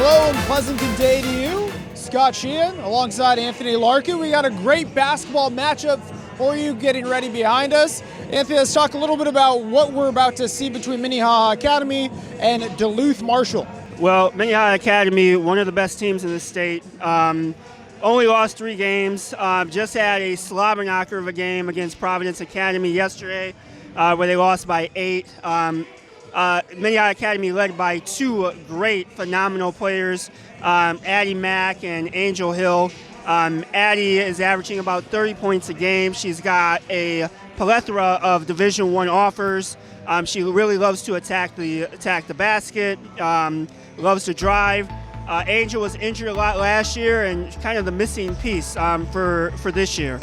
Hello and pleasant good day to you. Scott Sheahen alongside Anthony Larkin. We got a great basketball matchup for you getting ready behind us. Anthony, let's talk a little bit about what we're about to see between Minnehaha Academy and Duluth Marshall. Well, Minnehaha Academy, one of the best teams in the state. Only lost 3 games. Just had a slobber knocker of a game against Providence Academy yesterday where they lost by 8. Minnehaha Academy led by 2 great, phenomenal players, Addi, Mack, and Angel Hill. Addi is averaging about 30 points a game. She's got a plethora of Division I offers. She really loves to attack the basket, loves to drive. Angel was injured a lot last year and kind of the missing piece for this year.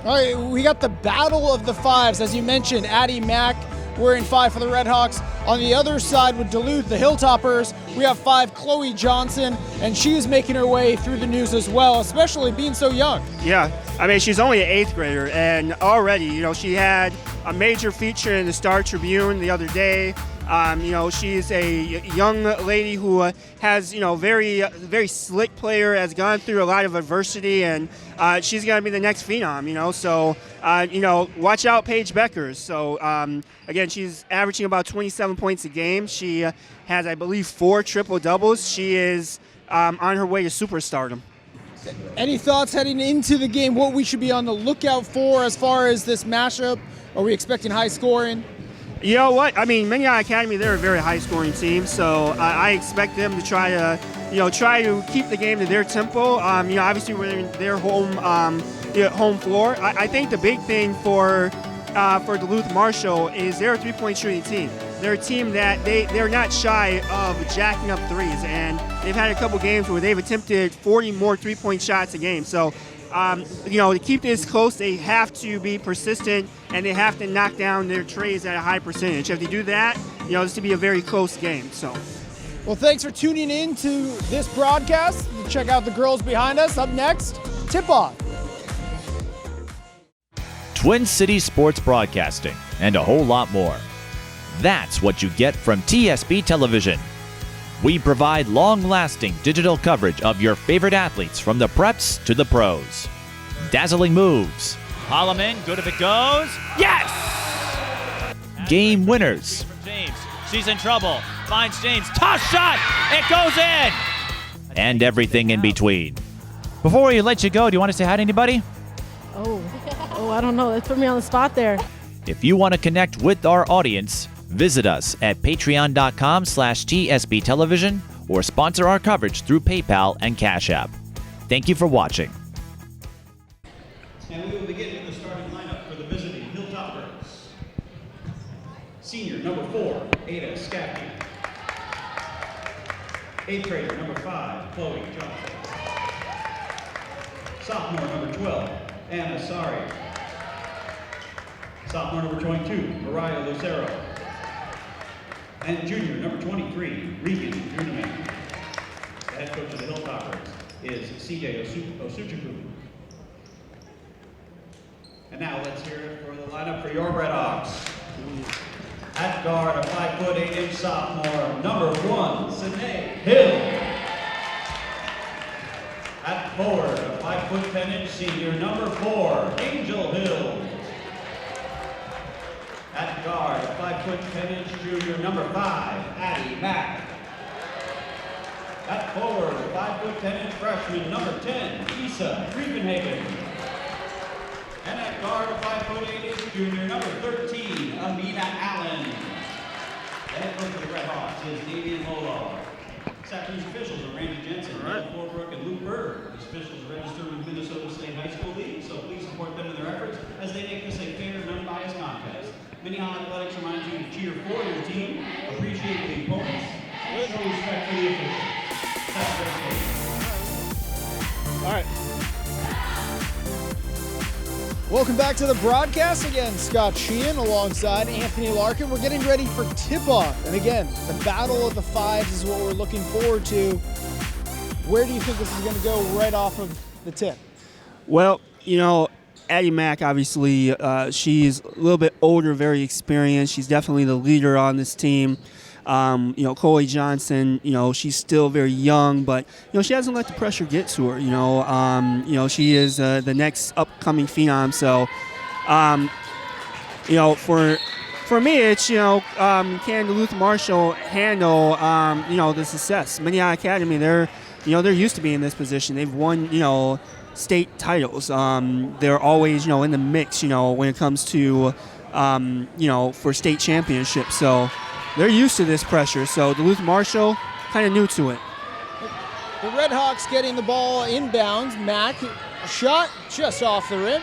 All right, we got the battle of the fives. As you mentioned, Addi, Mack, we're in 5 for the Redhawks. On the other side with Duluth, the Hilltoppers, we have 5, Chloe Johnson, and she's making her way through the news as well, especially being so young. Yeah, I mean, she's only an 8th grader, and already, she had a major feature in the Star Tribune the other day. She's a young lady who has, very slick player, has gone through a lot of adversity, and she's going to be the next phenom, So, watch out Paige Beckers. So, again, she's averaging about 27 points a game. She has, I believe, 4 triple-doubles. She is on her way to superstardom. Any thoughts heading into the game, what we should be on the lookout for as far as this matchup? Are we expecting high scoring? You know what? I mean, Minnehaha Academy, they're a very high-scoring team, so I expect them to try to keep the game to their tempo. Obviously we're in their home floor. I think the big thing for Duluth Marshall is they're a 3-point shooting team. They're a team that they're not shy of jacking up threes, and they've had a couple games where they've attempted 40 more 3-point shots a game. So, to keep this close, they have to be persistent, and they have to knock down their treys at a high percentage. If they do that, this will be a very close game. So, well, thanks for tuning in to this broadcast. Check out the girls behind us. Up next, tip-off. Twin Cities Sports Broadcasting, and a whole lot more. That's what you get from TSB Television. We provide long-lasting digital coverage of your favorite athletes from the preps to the pros. Dazzling moves. Holloman, good if it goes. Yes! Game winners. James, she's in trouble. Finds James, toss shot, it goes in! And everything in between. Before we let you go, do you want to say hi to anybody? Oh, I don't know. Let's put me on the spot there. If you want to connect with our audience, visit us at patreon.com/TSB Television or sponsor our coverage through PayPal and Cash App. Thank you for watching. And we will begin with the starting lineup for the visiting Hilltoppers. Senior number 4, Ada Scaffey. 8th grader number 5, Chloe Johnson. Sophomore number 12, Anna Sari. Sophomore number 22, Mariah Lucero. And junior number 23, Regan Junimay. The head coach of the Hilltoppers is CJ Osuchukwu. And now let's hear it for the lineup for your Redhawks. At guard, a 5'8" sophomore, number 1, Sinae Hill. At forward, a 5'10" senior, number 4, Angel Hill. At guard, a 5'10" junior, number 5, Addi Mack. At forward, a 5'10" freshman, number 10, Griefenhagen. And at guard, a 5'8" junior, number 13, Amina Allen. The head coach of the Redhawks is Damian Molo. This afternoon's officials are Randy Jensen, Mel Forbrook, and Luke Berg. These officials are registered with Minnesota State High School League, so please support them in their efforts as they make this a fair and unbiased contest. Minnehaha Athletics reminds you to cheer for your team, appreciate the opponents, and show respect for the officials. That's great game. All right. Welcome back to the broadcast. Again, Scott Sheahen alongside Anthony Larkin. We're getting ready for tip-off. And again, the battle of the fives is what we're looking forward to. Where do you think this is going to go right off of the tip? Well, Addi Mack, obviously, she's a little bit older, very experienced. She's definitely the leader on this team. Chloe Johnson, she's still very young, but, she hasn't let the pressure get to her. She is the next upcoming phenom. So, for me, it's, can Duluth Marshall handle, the success? Minnehaha Academy, they're used to being in this position. They've won, state titles. They're always, in the mix, when it comes to, for state championships. So they're used to this pressure. So Duluth Marshall, kind of new to it. The Red Hawks getting the ball inbounds. Mack, shot just off the rim.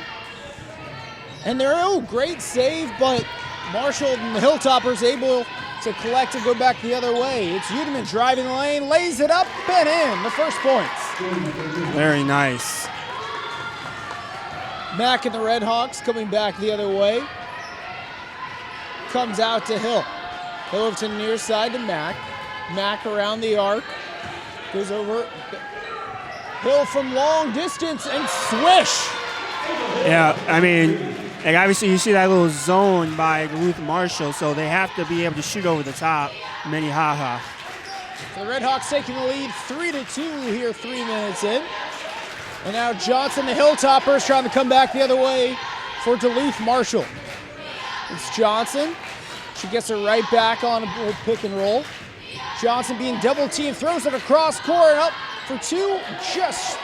And they're, great save, but Marshall and the Hilltoppers able to collect and go back the other way. It's Udeman driving the lane, lays it up and in. The first points. Very nice. Mack and the Red Hawks coming back the other way. Comes out to Hill. Hill over to the near side to Mack. Mack around the arc. Goes over. Hill from long distance and swish. Yeah, and obviously you see that little zone by Duluth Marshall, so they have to be able to shoot over the top. Minnehaha. The Red Hawks taking the lead 3-2 here 3 minutes in. And now Johnson, the Hilltoppers, trying to come back the other way for Duluth Marshall. It's Johnson. She gets it right back on a pick and roll. Johnson being double teamed, throws it across court and up for two, just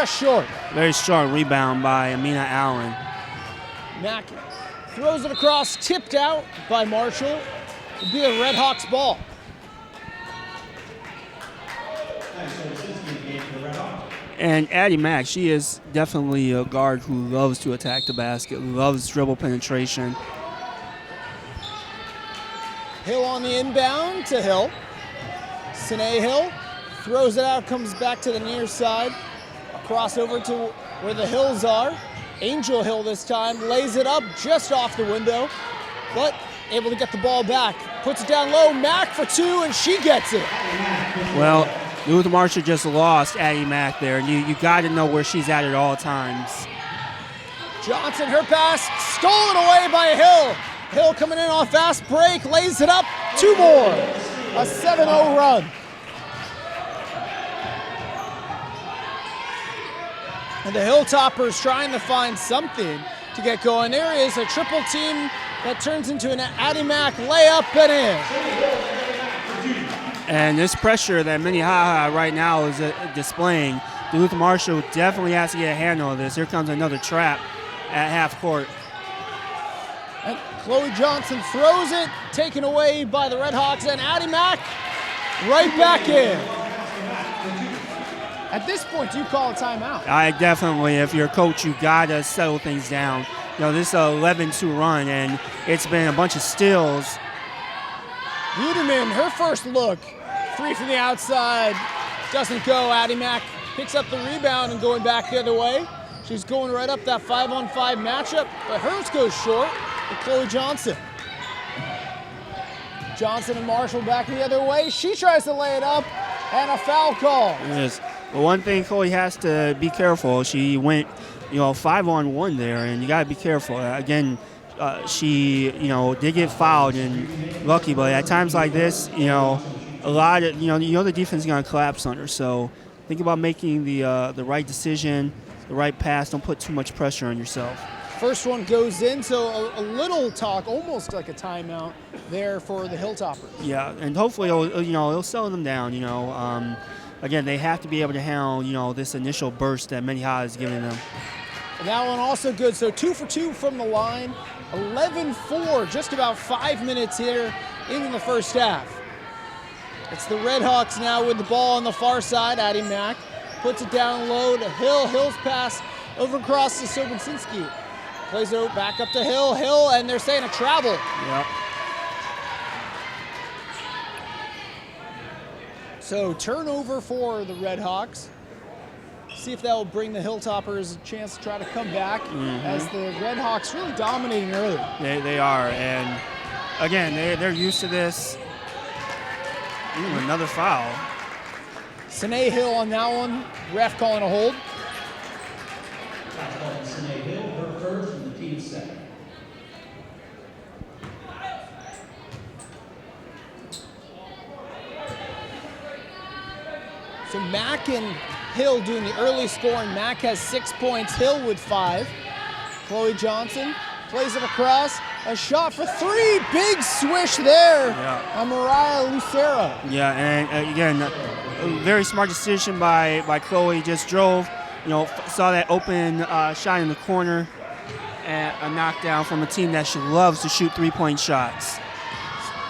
short. Very strong rebound by Amina Allen. Mack throws it across, tipped out by Marshall. It'll be a Red Hawks ball. And Addi Mack, she is definitely a guard who loves to attack the basket, loves dribble penetration. Hill on the inbound to Hill. Sinae Hill throws it out, comes back to the near side. Across over to where the Hills are. Angel Hill this time, lays it up just off the window, but able to get the ball back. Puts it down low, Mack for two, and she gets it. Well, Duluth Marshall just lost Addi Mack there, and you got to know where she's at all times. Johnson, her pass, stolen away by Hill. Hill coming in on a fast break, lays it up, two more. A 7-0 run. And the Hilltoppers trying to find something to get going. There is a triple team that turns into an Addi Mack layup and in. And this pressure that Minnehaha right now is displaying, Duluth Marshall definitely has to get a handle of this. Here comes another trap at half court. And Chloe Johnson throws it, taken away by the Red Hawks, and Addi Mack right back in. At this point, do you call a timeout? I definitely, if you're a coach, you got to settle things down. This is an 11-2 run, and it's been a bunch of steals. Udeman, her first look, three from the outside, doesn't go. Addi Mack picks up the rebound and going back the other way. She's going right up that 5-on-5 matchup, but hers goes short with Chloe Johnson. Johnson and Marshall back the other way. She tries to lay it up, and a foul call. Yes. But one thing Chloe has to be careful. She went, 5-on-1 there, and you got to be careful. Again, she, did get fouled and lucky, but at times like this, a lot of, the defense is going to collapse on her. So think about making the right decision, the right pass. Don't put too much pressure on yourself. First one goes in, so a little talk, almost like a timeout there for the Hilltoppers. Yeah, and hopefully it'll settle them down. Again, they have to be able to handle, this initial burst that Minnehaha is giving them. And that one also good. So 2 for 2 from the line. 11-4, just about 5 minutes here in the first half. It's the Red Hawks now with the ball on the far side. Addi Mack puts it down low to Hill. Hill's pass over across to Sobinsinski. Plays it back up to Hill. Hill, and they're saying a travel. Yep. So turnover for the Red Hawks. See if that will bring the Hilltoppers a chance to try to come back as the Red Hawks really dominating early. They are, and again, they're used to this. Ooh, another foul. Sinae Hill on that one. Ref calling a hold. Sinae Hill, her first and the team's second. So Mack and Hill doing the early scoring. Mack has 6 points, Hill with 5. Chloe Johnson plays it across. A shot for 3. Big swish there on Mariah Lucero. Yeah, and again, a very smart decision by Chloe. Just drove, saw that open shot in the corner, and a knockdown from a team that she loves to shoot 3-point shots.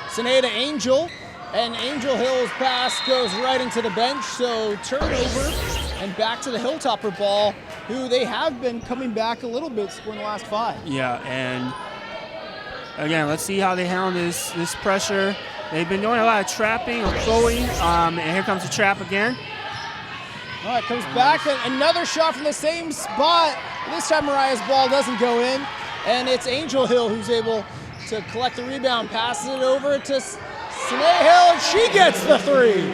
Sinae to Angel, and Angel Hill's pass goes right into the bench, so turnover and back to the Hilltopper ball, who they have been coming back a little bit, scoring the last 5. Yeah, and again, let's see how they handle this pressure. They've been doing a lot of trapping of Chloe, and here comes the trap again. All right, comes back, and another shot from the same spot. This time Mariah's ball doesn't go in, and it's Angel Hill who's able to collect the rebound, passes it over to Sinae Hill, and she gets the 3.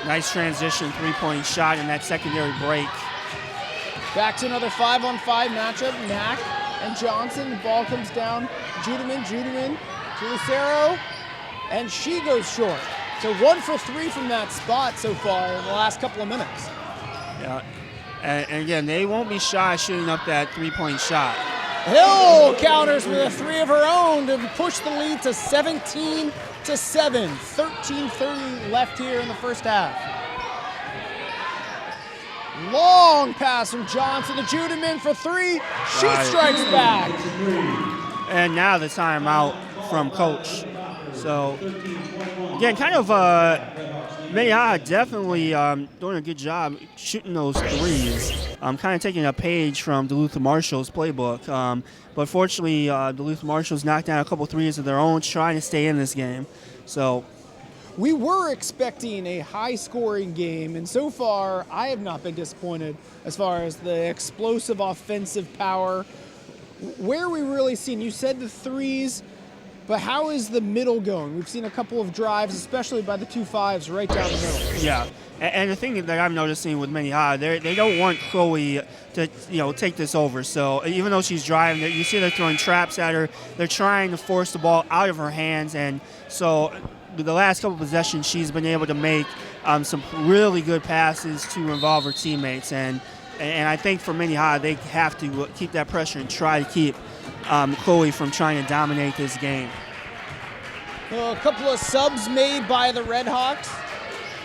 Nice transition 3-point shot in that secondary break. Back to another 5-on-5 matchup. Mack and Johnson. The ball comes down. Judeman to Lucero, and she goes short. So 1 for 3 from that spot so far in the last couple of minutes. Yeah, and again, they won't be shy shooting up that 3-point shot. Hill counters with a 3 of her own to push the lead to 17-7. 13:30 left here in the first half. Long pass from Johnson to Judeman for 3. She strikes back. And now the timeout from Coach. So, again, kind of Minnehaha definitely doing a good job shooting those threes. Kind of taking a page from Duluth Marshall's playbook. But fortunately, Duluth Marshall's knocked down a couple threes of their own, trying to stay in this game. So we were expecting a high-scoring game, and so far, I have not been disappointed as far as the explosive offensive power. Where are we really seeing? You said the threes, but how is the middle going? We've seen a couple of drives, especially by the 2-5s right down the middle. Yeah, and the thing that I'm noticing with Minnehaha, they don't want Chloe to take this over. So even though she's driving, you see they're throwing traps at her. They're trying to force the ball out of her hands, and so the last couple of possessions, she's been able to make some really good passes to involve her teammates. And I think for Minnehaha, they have to keep that pressure and try to keep Chloe from trying to dominate this game. A couple of subs made by the Red Hawks.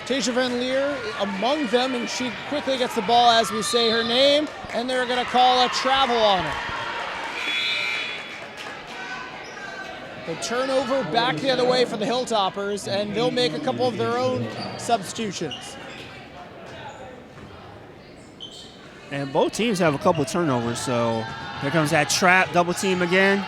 Tasia Van Leer among them, and she quickly gets the ball as we say her name, and they're going to call a travel on her. The turnover back the other way for the Hilltoppers, and they'll make a couple of their own substitutions. And both teams have a couple of turnovers, so here comes that trap, double team again.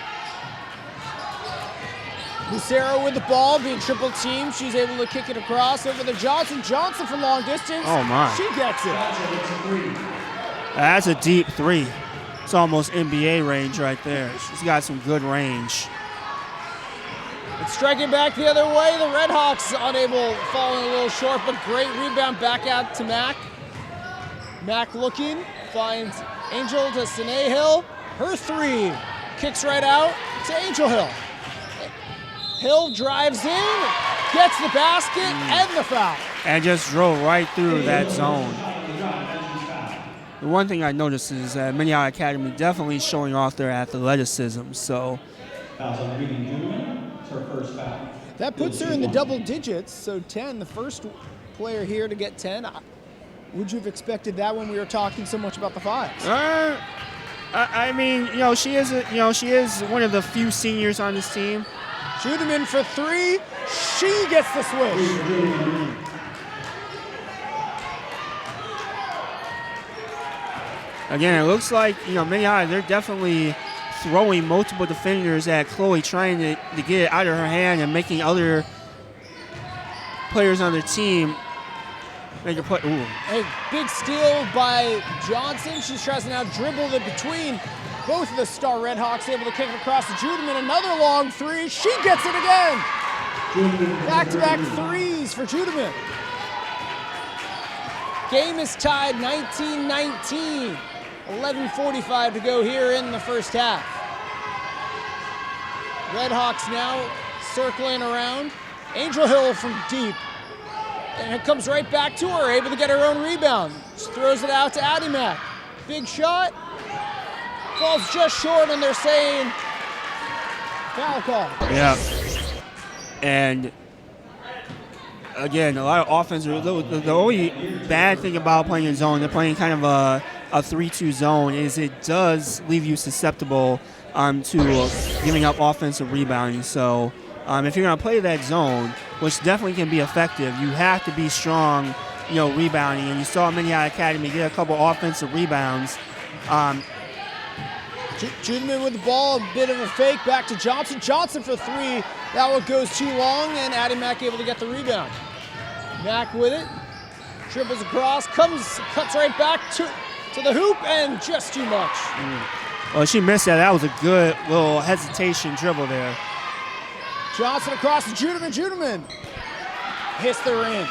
Lucero with the ball, being triple teamed. She's able to kick it across over to Johnson. Johnson from long distance. Oh, my. She gets it. That's a deep 3. It's almost NBA range right there. She's got some good range. It's striking back the other way. The Red Hawks unable, falling a little short, but great rebound back out to Mack. Mack looking, finds Angel to Sinae Hill. Her 3 kicks right out to Angel Hill. Hill drives in, gets the basket and the foul. And just drove right through that zone. The one thing I noticed is that Minnehaha Academy definitely showing off their athleticism. So that puts her in the double digits, so 10, the first player here to get 10. Would you have expected that when we were talking so much about the 5s? I mean, she is one of the few seniors on this team. Judeman for 3. She gets the switch. Again, it looks like Minnehaha, they're definitely throwing multiple defenders at Chloe, trying to get it out of her hand and making other players on their team make a play. Ooh. A big steal by Johnson. She tries to now dribble it between both of the star Red Hawks, able to kick it across to Judeman. Another long 3. She gets it again. Back-to-back 3s for Judeman. Game is tied 19-19. 11:45 to go here in the first half. Red Hawks now circling around. Angel Hill from deep. And it comes right back to her, able to get her own rebound. Just throws it out to Addi Mack. Big shot. Falls just short, and they're saying foul call. Yeah. And again, a lot of offense. The only bad thing about playing in zone, they're playing kind of a 3-2 zone, is it does leave you susceptible to giving up offensive rebounding. So if you're going to play that zone, which definitely can be effective, you have to be strong, rebounding. And you saw Minnehaha Academy get a couple offensive rebounds. Judeman with the ball, a bit of a fake, back to Johnson. Johnson for three. That one goes too long, and Addi Mack able to get the rebound. Mack with it, dribbles across, cuts right back to the hoop, and just too much. Well, she missed that. That was a good little hesitation dribble there. Johnson across to Judeman. Judeman hits the rim.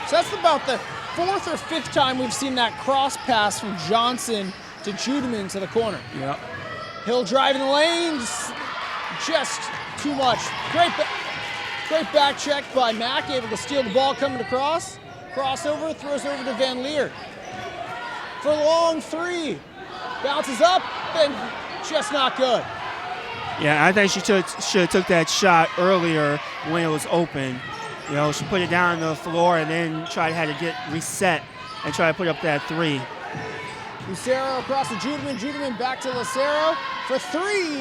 So that's about the fourth or fifth time we've seen that cross pass from Johnson to Judeman to the corner. Yep. Hill driving the lanes, just too much. Great back check by Mack, able to steal the ball coming across. Crossover, throws over to Van Leer. For a long three. Bounces up, and just not good. Yeah, I think she should have took that shot earlier when it was open. She put it down on the floor and then had to get reset and try to put up that three. Lucero across to Judeman. Judeman back to Lucero for three.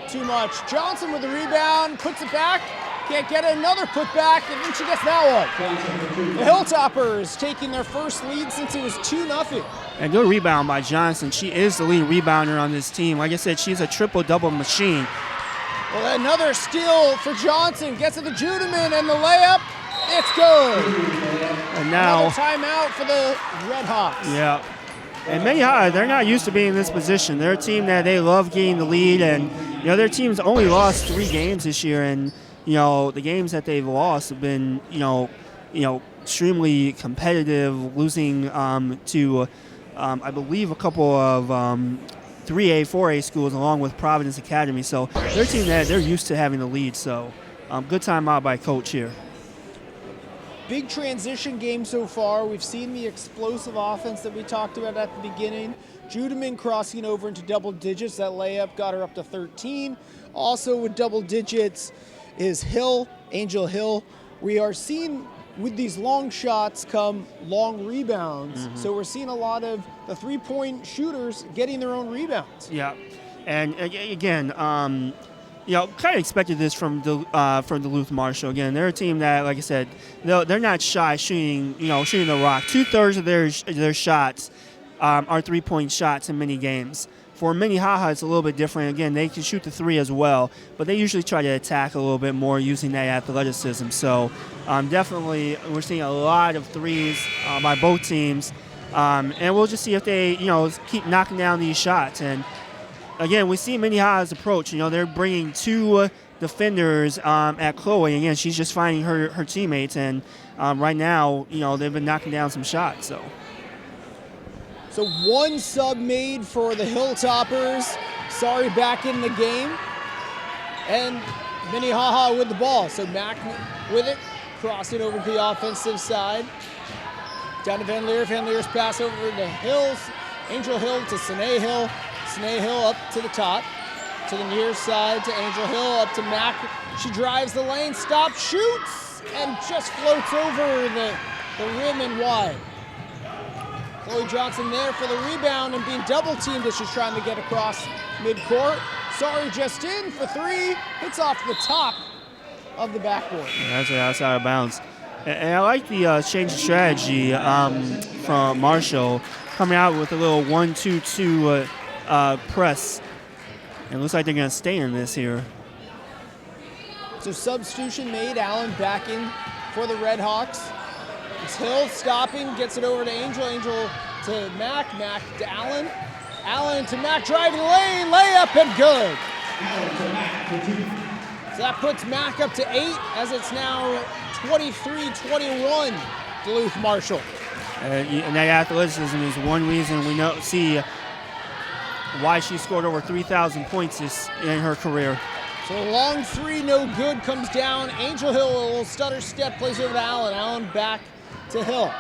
Too much. Johnson with the rebound, puts it back. Can't get it. Another putback, and then she gets that one. The Hilltoppers taking their first lead since it was 2-0. And good rebound by Johnson. She is the lead rebounder on this team. Like I said, she's a triple-double machine. Well, another steal for Johnson. Gets it to Judeman, and the layup, it's good. And now another timeout for the Red Hawks. Yeah. And Minnehaha, they're not used to being in this position. They're a team that they love getting the lead, and their team's only lost 3 games this year, and the games that they've lost have been extremely competitive, losing to I believe a couple of 3A, 4A schools along with Providence Academy. So they're a team that they're used to having the lead. So good timeout by coach here. Big transition game so far. We've seen the explosive offense that we talked about at the beginning. Judeman crossing over into double digits. That layup got her up to 13. Also with double digits is Hill, Angel Hill. We are seeing with these long shots come long rebounds. So we're seeing a lot of the three-point shooters getting their own rebounds. Yeah, and again, kind of expected this from Duluth Marshall. Again, they're a team that, like I said, they're not shy shooting the rock. 2/3 of their shots are three-point shots in many games. For Minnehaha, it's a little bit different. Again, they can shoot the three as well, but they usually try to attack a little bit more using that athleticism. So definitely we're seeing a lot of threes by both teams, and we'll just see if they keep knocking down these shots. And again, we see Minnehaha's approach. They're bringing 2 defenders at Chloe. Again, she's just finding her teammates, and right now, they've been knocking down some shots. So 1 sub made for the Hilltoppers. Sorry, back in the game. And Minnehaha with the ball. So Mack with it, cross it over to the offensive side. Down to Van Leer. Van Leer's pass over to Hills. Angel Hill to Sinae Hill. Sinae Hill up to the top. To the near side to Angel Hill, up to Mack. She drives the lane, stops, shoots, and just floats over the rim and wide. Chloe Johnson there for the rebound and being double teamed as she's trying to get across midcourt. Sorry, just in for 3. Hits off the top of the backboard. Yeah, that's out of bounds. And I like the change of strategy from Marshall, coming out with a little 1-2-2 press. And it looks like they're going to stay in this here. So substitution made. Allen back in for the Red Hawks. It's Hill stopping, gets it over to Angel. Angel to Mack. Mack to Allen. Allen to Mack, driving the lane, layup and good. So that puts Mack up to 8 as it's now 23-21 Duluth Marshall. And that athleticism is one reason we see why she scored over 3,000 points in her career. So So a long three, no good, comes down. Angel Hill, a little stutter step, plays over to Allen. Allen back to Hill.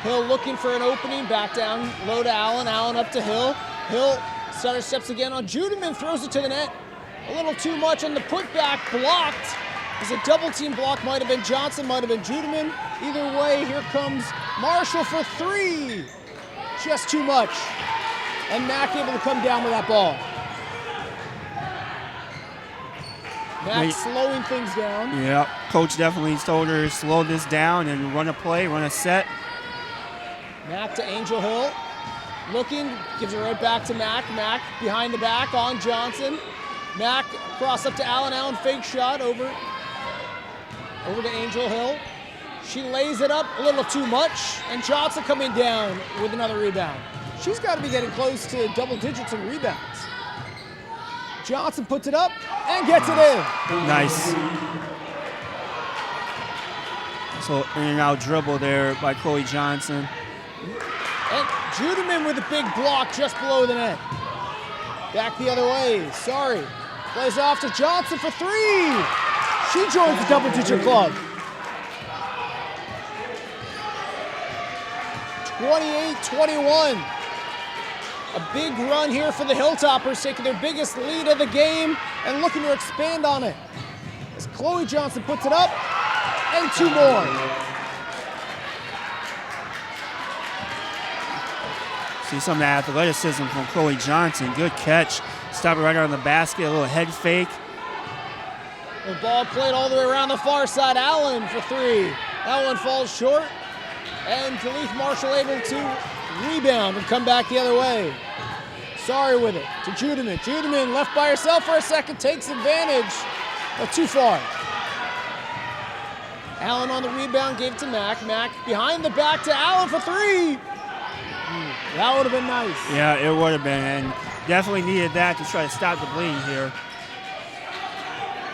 Hill looking for an opening, back down, low to Allen. Allen up to Hill. Hill stutter steps again on Judeman, throws it to the net. A little too much on the putback, blocked. It's a double team block, might have been Johnson, might have been Judeman. Either way, here comes Marshall for three. Just too much. And Mack able to come down with that ball. Mack slowing things down. Yeah, coach definitely told her to slow this down and run a play, run a set. Mack to Angel Hill. Looking, gives it right back to Mack. Mack behind the back on Johnson. Mack cross up to Allen. Allen fake shot over to Angel Hill. She lays it up a little too much, and Johnson coming down with another rebound. She's got to be getting close to double digits in rebounds. Johnson puts it up and gets it in. Nice. So in and out dribble there by Chloe Johnson. And Judeman with a big block just below the net. Back the other way, sorry. Plays off to Johnson for three. She joins the double-digit club. 28-21. A big run here for the Hilltoppers, taking their biggest lead of the game and looking to expand on it. As Chloe Johnson puts it up, and two more. See some of the athleticism from Chloe Johnson. Good catch. Stop it right on the basket, a little head fake. The ball played all the way around the far side. Allen for three. That one falls short. And Duluth Marshall able to rebound and come back the other way. Sorry with it to Judeman. Judeman left by herself for a second, takes advantage, but too far. Allen on the rebound, gave it to Mack. Mack behind the back to Allen for three. That would have been nice. Yeah, it would have been, and definitely needed that to try to stop the bleeding here.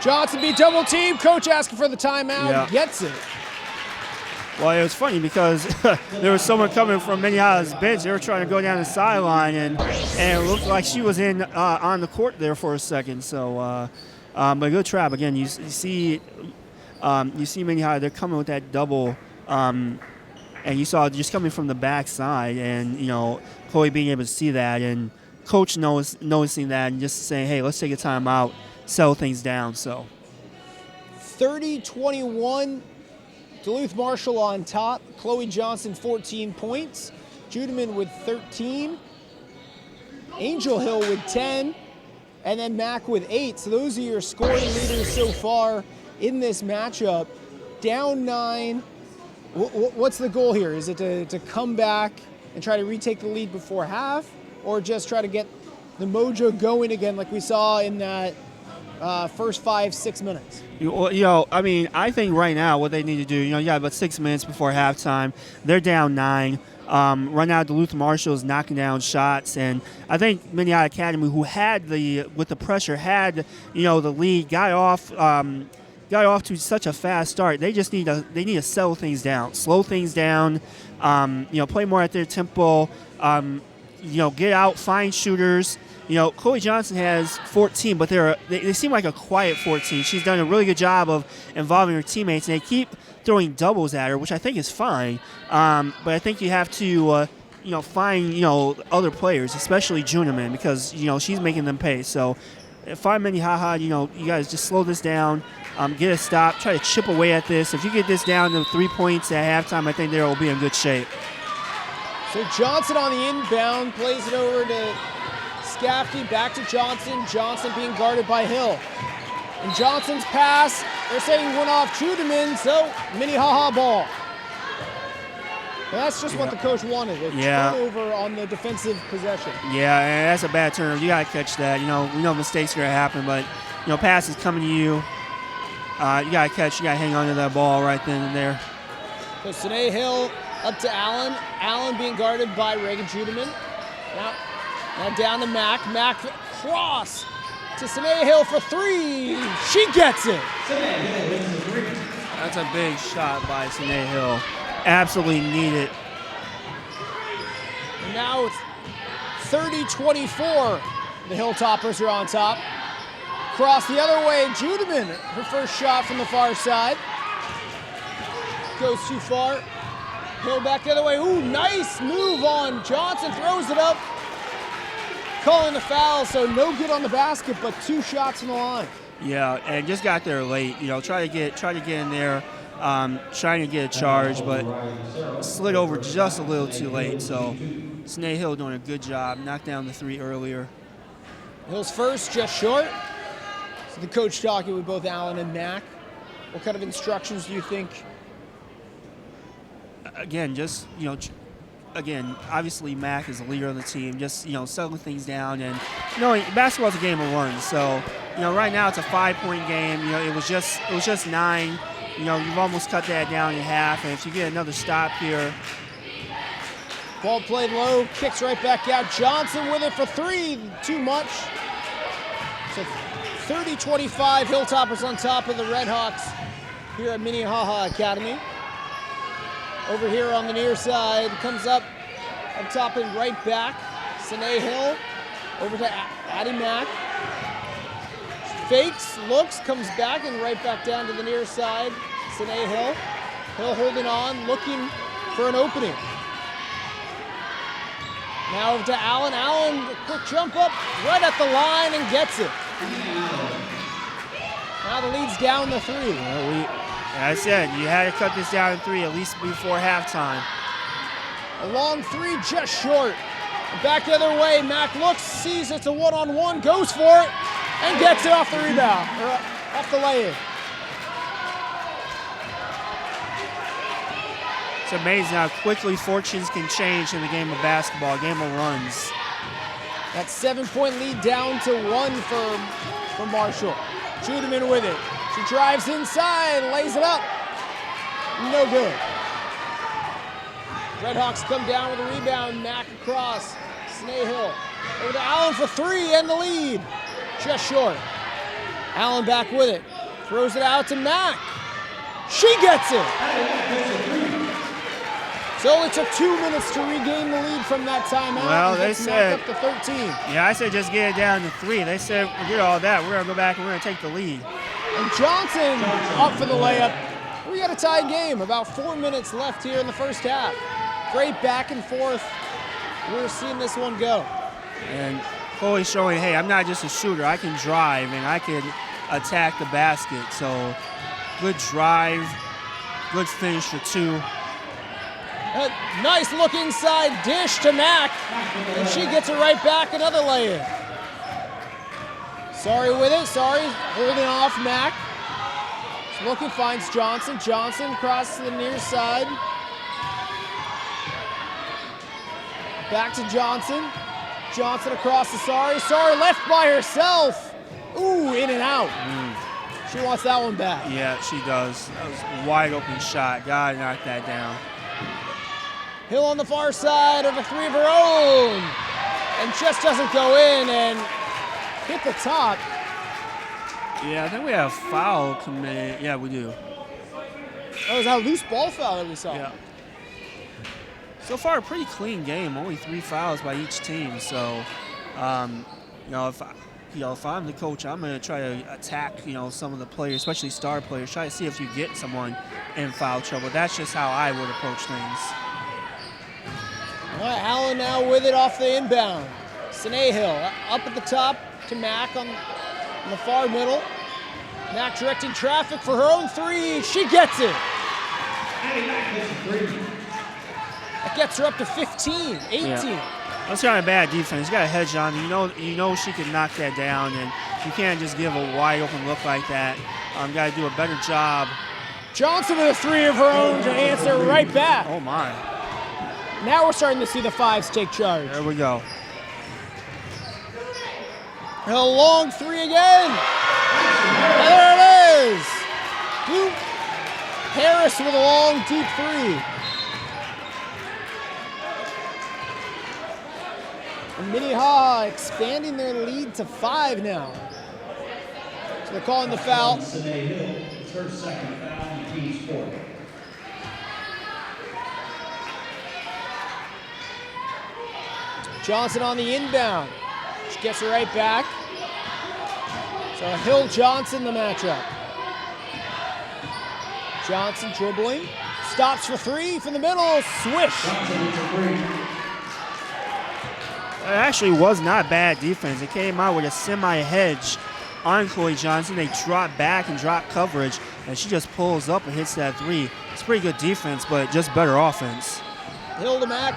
Johnson beat double team. Coach asking for the timeout. Gets it. Well, it was funny because there was someone coming from Minnehaha's bench. They were trying to go down the sideline, and it looked like she was in on the court there for a second. So, but good trap again. You see Minnehaha. They're coming with that double, and you saw it just coming from the backside, and Chloe being able to see that, and coach noticing that, and just saying, hey, let's take a timeout, settle things down. So 30-21. Duluth Marshall on top. Chloe Johnson, 14 points. Judeman with 13. Angel Hill with 10. And then Mack with 8. So those are your scoring leaders so far in this matchup. Down 9. What's the goal here? Is it to come back and try to retake the lead before half? Or just try to get the mojo going again like we saw in that first 5-6 minutes? I think right now what they need to do, you got about 6 minutes before halftime. They're down 9. Right now, Duluth Marshall is knocking down shots, and I think Minnehaha Academy, who had with the pressure, had the lead, got off to such a fast start. They just need to settle things down, slow things down, play more at their tempo, get out, find shooters. Chloe Johnson has 14, but they seem like a quiet 14. She's done a really good job of involving her teammates, and they keep throwing doubles at her, which I think is fine. But I think you have to, find, other players, especially Juneman, because, she's making them pay. So find Minnehaha, you guys just slow this down, get a stop, try to chip away at this. If you get this down to 3 points at halftime, I think they will be in good shape. So Johnson on the inbound, plays it over to Gaffney, back to Johnson. Johnson being guarded by Hill. And Johnson's pass, they're saying went off Judeman, so Minnehaha ball. That's just what the coach wanted, a turnover on the defensive possession. Yeah, and that's a bad turnover. You got to catch that. We know mistakes are going to happen, but, pass is coming to you. You got to catch, you got to hang on to that ball right then and there. So Sinae Hill up to Allen. Allen being guarded by Reagan Judeman. Now down to Mack. Mack cross to Sinae Hill for three. She gets it. That's a big shot by Sinae Hill. Absolutely need it. And now it's 30-24. The Hilltoppers are on top. across the other way. Judeman, her first shot from the far side. Goes too far. Hill back the other way. Ooh, nice move on Johnson. Throws it up. Calling the foul, so no good on the basket, but 2 shots from the line. Yeah, and just got there late. Try to get in there, trying to get a charge, but slid over just a little too late. So Sinae Hill doing a good job. Knocked down the 3 earlier. Hill's first, just short. So the coach talking with both Allen and Mack. What kind of instructions do you think? Again, just, again, obviously Mack is the leader of the team. Just, settling things down. And, basketball's a game of runs. So, right now it's a 5-point game. It was just 9. You've almost cut that down in half. And if you get another stop here. Ball played low, kicks right back out. Johnson with it for 3, too much. So 30-25, Hilltoppers on top of the Redhawks here at Minnehaha Academy. Over here on the near side, comes up top and right back. Sinae Hill over to Addi Mack. Fakes, looks, comes back and right back down to the near side. Sinae Hill. Hill holding on, looking for an opening. Now over to Allen. Allen, quick jump up right at the line and gets it. Now the lead's down to 3. As I said, you had to cut this down to 3 at least before halftime. A long 3, just short. Back the other way, Mack looks, sees it's a one-on-one, goes for it, and gets it off the rebound, or off the lay-in. It's amazing how quickly fortunes can change in the game of basketball, a game of runs. That 7-point lead down to 1 for Marshall. Judeman with it. She drives inside, lays it up. No good. Redhawks come down with a rebound. Mack across. Sinae Hill. Over to Allen for 3 and the lead. Just short. Allen back with it. Throws it out to Mack. She gets it. So it only took 2 minutes to regain the lead from that timeout. Well, they said Mack up to 13. Yeah, I said just get it down to 3. They said forget all that. We're gonna go back and we're gonna take the lead. And Johnson up for the layup. We got a tie game. About 4 minutes left here in the first half. Great back and forth. We're seeing this one go. And Chloe showing, hey, I'm not just a shooter. I can drive and I can attack the basket. So good drive, good finish for 2. A nice look inside dish to Mack, and she gets it right back, another lay-in. Sorry with it, sorry, holding off Mack. She's looking, finds Johnson. Johnson across to the near side. Back to Johnson. Johnson across to Sari. Sari left by herself. Ooh, in and out. She wants that one back. Yeah, she does. That was a wide open shot. Gotta knock that down. Hill on the far side of a 3 of her own. And just doesn't go in and hit the top. Yeah, I think we have a foul committed. Yeah, we do. That was a loose ball foul that we saw. Yeah. So far, a pretty clean game. Only 3 fouls by each team. So, if I'm the coach, I'm going to try to attack, some of the players, especially star players. Try to see if you get someone in foul trouble. That's just how I would approach things. All right, Allen now with it off the inbound. Sinae Hill up at the top to Mack on the far middle. Mack directing traffic for her own 3. She gets it. That gets her up to 15, 18. Yeah. That's kind of bad defense. You got a hedge on. You know she can knock that down, and you can't just give a wide open look like that. Got to do a better job. Johnson with a 3 of her own to answer right back. Oh my. Now we're starting to see the 5s take charge. There we go. A long 3 again. And there it is. Harris with a long, deep 3. And Minnehaha expanding their lead to 5 now. So they're calling the foul. Sinae Hill, it's her second foul on the team's 4th. Johnson on the inbound. She gets it right back. So Hill Johnson the matchup. Johnson dribbling, stops for three from the middle, swish. It actually was not bad defense. It came out with a semi-hedge on Chloe Johnson. They drop back and drop coverage, and she just pulls up and hits that three. It's pretty good defense, but just better offense. Hill to Mack.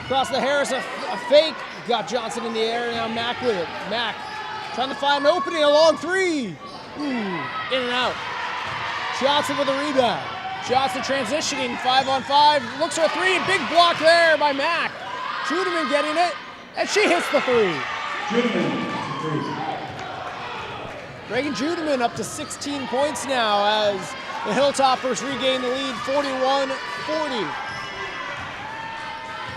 Across the Harris, a fake. Got Johnson in the air, now Mack with it. Mack trying to find an opening, a long three. In and out. Johnson with a rebound. Johnson transitioning, 5-on-5. Looks for a three, big block there by Mack. Judeman getting it, and she hits the three. Reagan Judeman up to 16 points now as the Hilltoppers regain the lead, 41-40.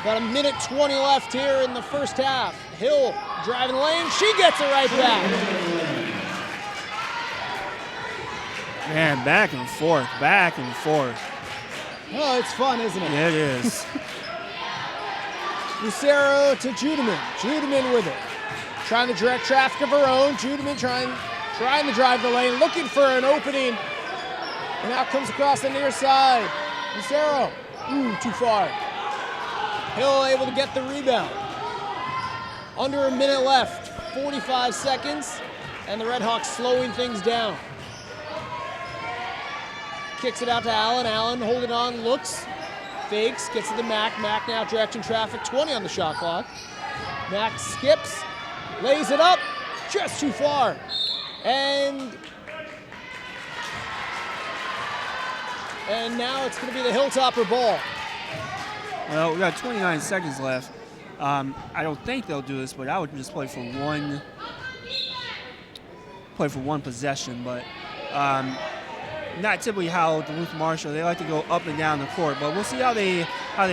About a minute 20 left here in the first half. Hill driving the lane, she gets it right back. Man, back and forth, back and forth. Oh, it's fun, isn't it? Yeah, it is. Lucero to Judeman. Judeman with it. Trying to direct traffic of her own. Judeman trying to drive the lane, looking for an opening. And now comes across the near side. Lucero, too far. Hill able to get the rebound. Under a minute left, 45 seconds, and the Redhawks slowing things down. Kicks it out to Allen. Allen holding on, looks, fakes, gets it to Mack. Mack now directing traffic, 20 on the shot clock. Mack skips, lays it up, just too far. And now it's going to be the Hilltopper ball. Well, we got 29 seconds left. I don't think they'll do this, but I would just play for one possession. But not typically how Duluth Marshall, they like to go up and down the court. But we'll see how they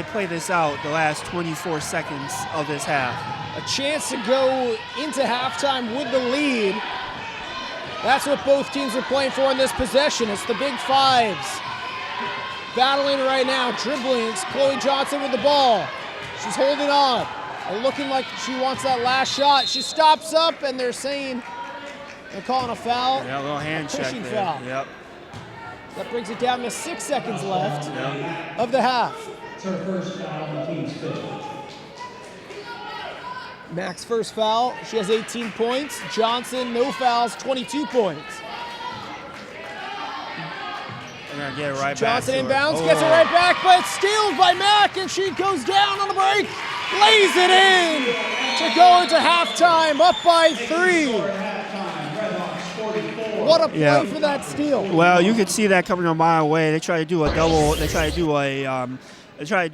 play this out the last 24 seconds of this half. A chance to go into halftime with the lead. That's what both teams are playing for in this possession. It's the big fives. Battling right now, dribbling. It's Chloe Johnson with the ball. She's holding on and looking like she wants that last shot. She stops up, and they're saying they're calling a foul. Yeah, a little hand check there. Foul. Yep. That brings it down to 6 seconds left of the half. It's her first foul on the team's fifth. Mack's first foul. She has 18 points. Johnson, no fouls, 22 points. We're going to get it right Johnson back. inbounds, gets it right back, but it's stealed by Mack, and she goes down on the break, lays it in to go into halftime, up by 3. What a play for that steal. Well, you could see that coming a mile away. They try to do a double. They try to do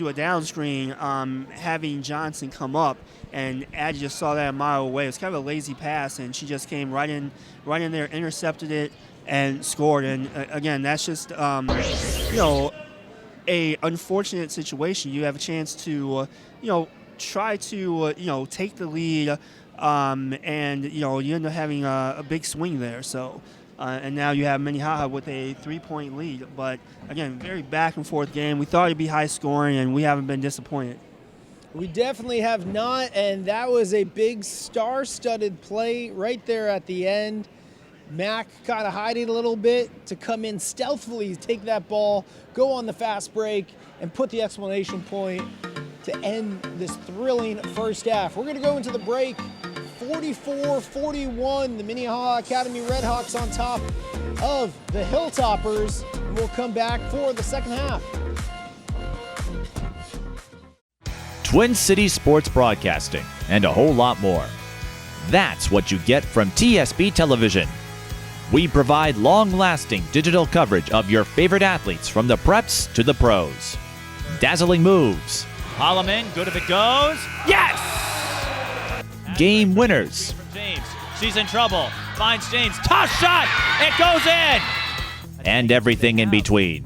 a down screen, having Johnson come up, and Addi just saw that a mile away. It was kind of a lazy pass, and she just came right in there, intercepted it, and scored. And again, that's just a unfortunate situation. You have a chance to try to take the lead, and you end up having a big swing there. So. And now you have Minnehaha with a 3-point lead. But, again, very back-and-forth game. We thought it'd be high-scoring, and we haven't been disappointed. We definitely have not, and that was a big star-studded play right there at the end. Mack kind of hiding a little bit to come in stealthily, take that ball, go on the fast break, and put the exclamation point to end this thrilling first half. We're going to go into the break. 44-41, the Minnehaha Academy Redhawks on top of the Hilltoppers. And we'll come back for the second half. Twin Cities Sports Broadcasting, and a whole lot more. That's what you get from TSB Television. We provide long-lasting digital coverage of your favorite athletes from the preps to the pros. Dazzling moves. Holloman, good if it goes. Yes! Game winners. From James. She's in trouble. Finds James. Toss shot. It goes in. And everything in between.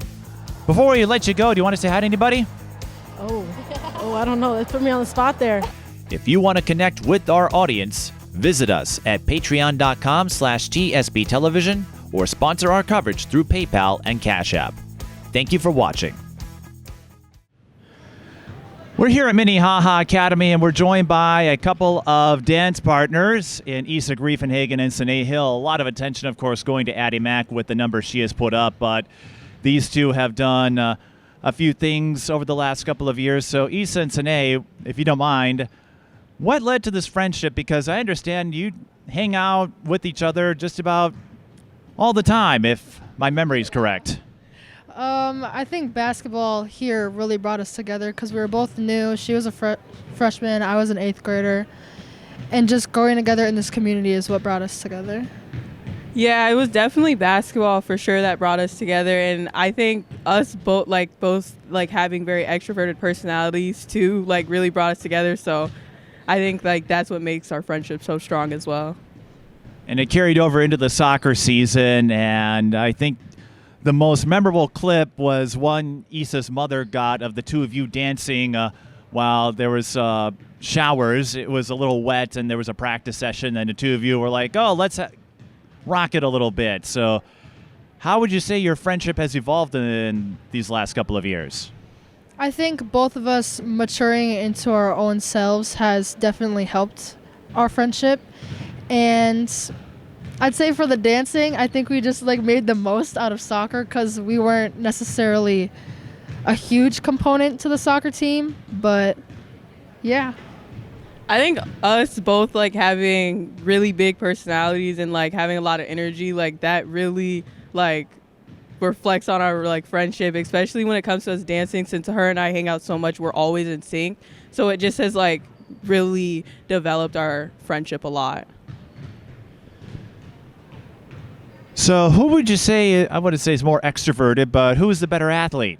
Before we let you go, do you want to say hi to anybody? Oh, I don't know. Let's put me on the spot there. If you want to connect with our audience, visit us at patreon.com/TSB Television or sponsor our coverage through PayPal and Cash App. Thank you for watching. We're here at Minnehaha Academy, and we're joined by a couple of dance partners in Griefenhagen and Sinae Hill. A lot of attention, of course, going to Addi Mack with the numbers she has put up, but these two have done a few things over the last couple of years. So, Isa and Sinae, if you don't mind, what led to this friendship? Because I understand you hang out with each other just about all the time, if my memory is correct. I think basketball here really brought us together because we were both new. She was a freshman, I was an 8th grader. And just growing together in this community is what brought us together. Yeah, it was definitely basketball for sure that brought us together. And I think us both having very extroverted personalities too, really brought us together. So I think that's what makes our friendship so strong as well. And it carried over into the soccer season, and I think the most memorable clip was one Isa's mother got of the two of you dancing while there was showers. It was a little wet, and there was a practice session, and the two of you were like, oh, let's rock it a little bit. So how would you say your friendship has evolved in these last couple of years? I think both of us maturing into our own selves has definitely helped our friendship. And I'd say for the dancing, I think we just made the most out of soccer because we weren't necessarily a huge component to the soccer team, but yeah. I think us both having really big personalities and having a lot of energy, that really reflects on our friendship, especially when it comes to us dancing. Since her and I hang out so much, we're always in sync. So it just has really developed our friendship a lot. So who would you say, I wouldn't say is more extroverted, but who is the better athlete?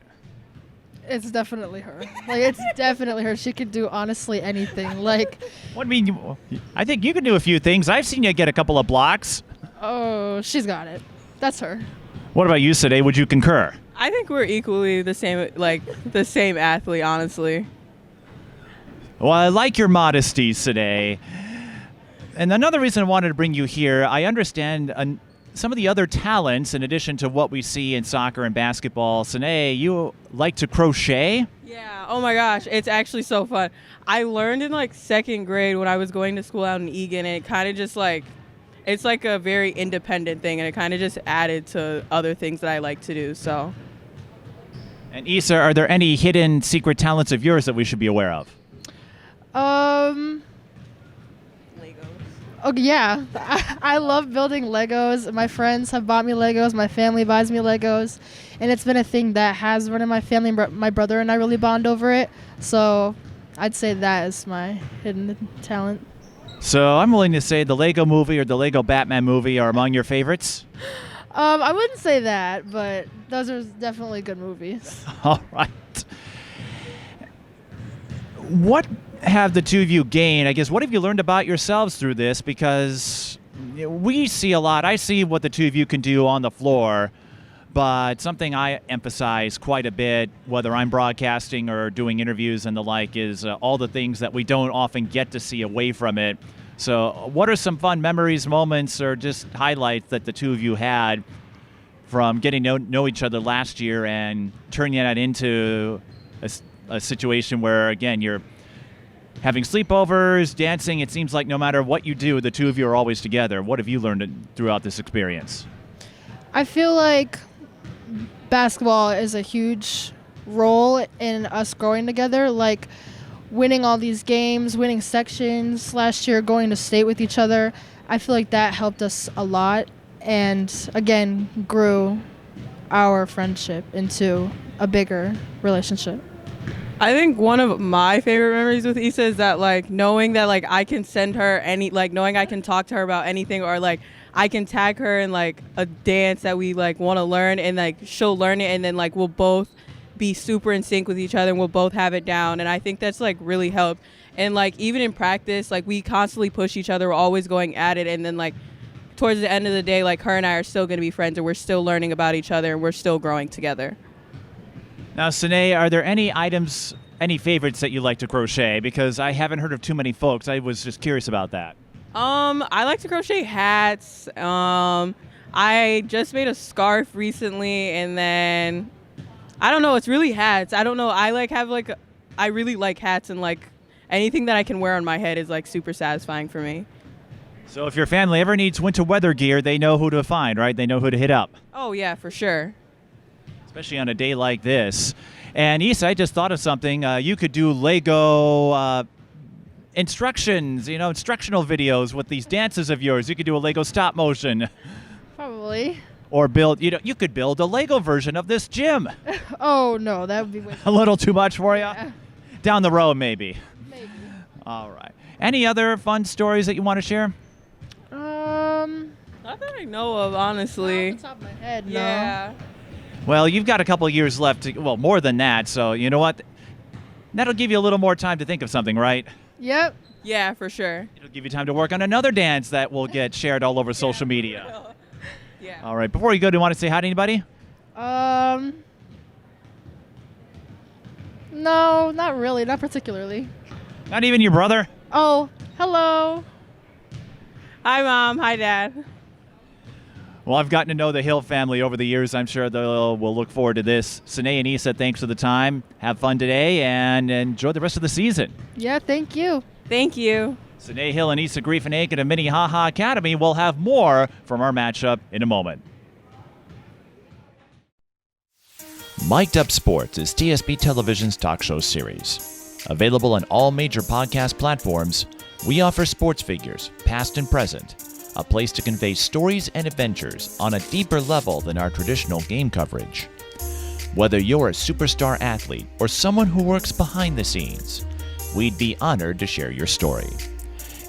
It's definitely her. It's definitely her. She could do honestly anything. What do you mean? I think you can do a few things. I've seen you get a couple of blocks. Oh, she's got it. That's her. What about you, Sinae? Would you concur? I think we're equally the same athlete, honestly. Well, I like your modesty, Sinae. And another reason I wanted to bring you here, I understand some of the other talents, in addition to what we see in soccer and basketball. Sinae, you like to crochet? Yeah, oh my gosh, it's actually so fun. I learned in 2nd grade when I was going to school out in Egan, and it kind of just it's a very independent thing, and it kind of just added to other things that I like to do, so. And Isa, are there any hidden secret talents of yours that we should be aware of? Oh, yeah. I love building Legos. My friends have bought me Legos. My family buys me Legos. And it's been a thing that has run in my family. My brother and I really bond over it. So I'd say that is my hidden talent. So I'm willing to say the Lego movie or the Lego Batman movie are among your favorites? I wouldn't say that, but those are definitely good movies. All right. What have the two of you gained? I guess, what have you learned about yourselves through this? Because we see a lot. I see what the two of you can do on the floor, but something I emphasize quite a bit, whether I'm broadcasting or doing interviews and the like, is all the things that we don't often get to see away from it. So what are some fun memories, moments, or just highlights that the two of you had from getting to know each other last year and turning that into a situation where, again, you're having sleepovers, dancing? It seems like no matter what you do, the two of you are always together. What have you learned throughout this experience? I feel like basketball is a huge role in us growing together. Winning all these games, winning sections last year, going to state with each other. I feel like that helped us a lot and, again, grew our friendship into a bigger relationship. I think one of my favorite memories with Isa is that knowing that I can send her knowing I can talk to her about anything, or I can tag her in a dance that we want to learn, and she'll learn it, and then we'll both be super in sync with each other, and we'll both have it down. And I think that's really helped. And even in practice, we constantly push each other. We're always going at it, and then towards the end of the day, her and I are still going to be friends, and we're still learning about each other, and we're still growing together. Now, Sinae, are there any items, any favorites that you like to crochet? Because I haven't heard of too many folks. I was just curious about that. I like to crochet hats. I just made a scarf recently, and then I don't know. It's really hats. I don't know. I have I really like hats, and like anything that I can wear on my head is like super satisfying for me. So if your family ever needs winter weather gear, they know who to find, right? They know who to hit up. Oh yeah, for sure. Especially on a day like this. And Issa, I just thought of something. You could do Lego instructions, instructional videos with these dances of yours. You could do a Lego stop motion. Probably. Or build, you could build a Lego version of this gym. Oh, no, that would be way A little too much for you? Yeah. Down the road, maybe. Maybe. All right. Any other fun stories that you want to share? Not that I know of, honestly. Off the top of my head, no. Yeah. Well, you've got a couple of years left, more than that, so you know what? That'll give you a little more time to think of something, right? Yep. Yeah, for sure. It'll give you time to work on another dance that will get shared all over social media. Yeah. All right. Before you go, do you want to say hi to anybody? No, not really, not particularly. Not even your brother? Oh, hello. Hi, Mom. Hi, Dad. Well, I've gotten to know the Hill family over the years. I'm sure they'll look forward to this. Sinae and Issa, thanks for the time. Have fun today and enjoy the rest of the season. Yeah, thank you. Thank you. Sinae Hill and Issa Griefenhagen of Minnehaha Academy will have more from our matchup in a moment. Mic'd Up Sports is TSP Television's talk show series. Available on all major podcast platforms, we offer sports figures, past and present, a place to convey stories and adventures on a deeper level than our traditional game coverage. Whether you're a superstar athlete or someone who works behind the scenes, we'd be honored to share your story.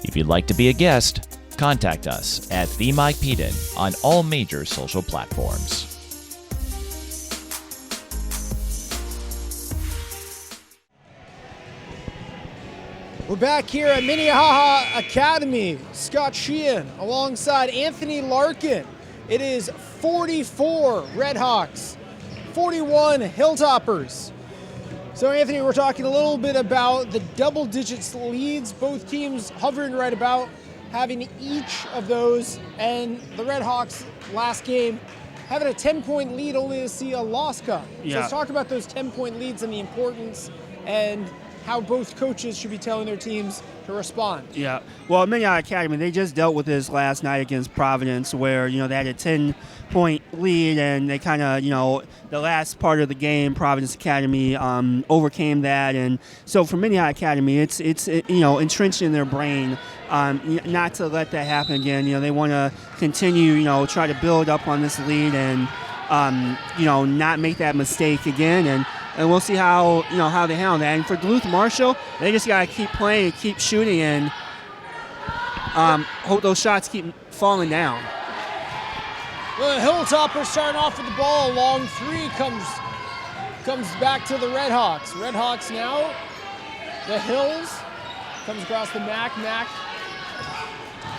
If you'd like to be a guest, contact us at the Mike Peden on all major social platforms. We're back here at Minnehaha Academy. Scott Sheahen alongside Anthony Larkin. It is 44 Redhawks, 41 Hilltoppers. So Anthony, we're talking a little bit about the double digits leads, both teams hovering right about having each of those, and the Redhawks last game having a 10-point lead only to see a loss come. Yeah. So let's talk about those 10-point leads and the importance and how both coaches should be telling their teams to respond. Yeah. Well, Minnehaha Academy, they just dealt with this last night against Providence where, they had a 10-point lead and they kind of, the last part of the game, Providence Academy overcame that. And so for Minnehaha Academy, it's entrenched in their brain not to let that happen again. They want to continue, try to build up on this lead and, not make that mistake again. And we'll see how they handle that. And for Duluth Marshall, they just got to keep playing, keep shooting, and hope those shots keep falling down. Well, the Hilltoppers starting off with the ball. A long three comes back to the Redhawks. Redhawks now, the Hills, comes across the Mack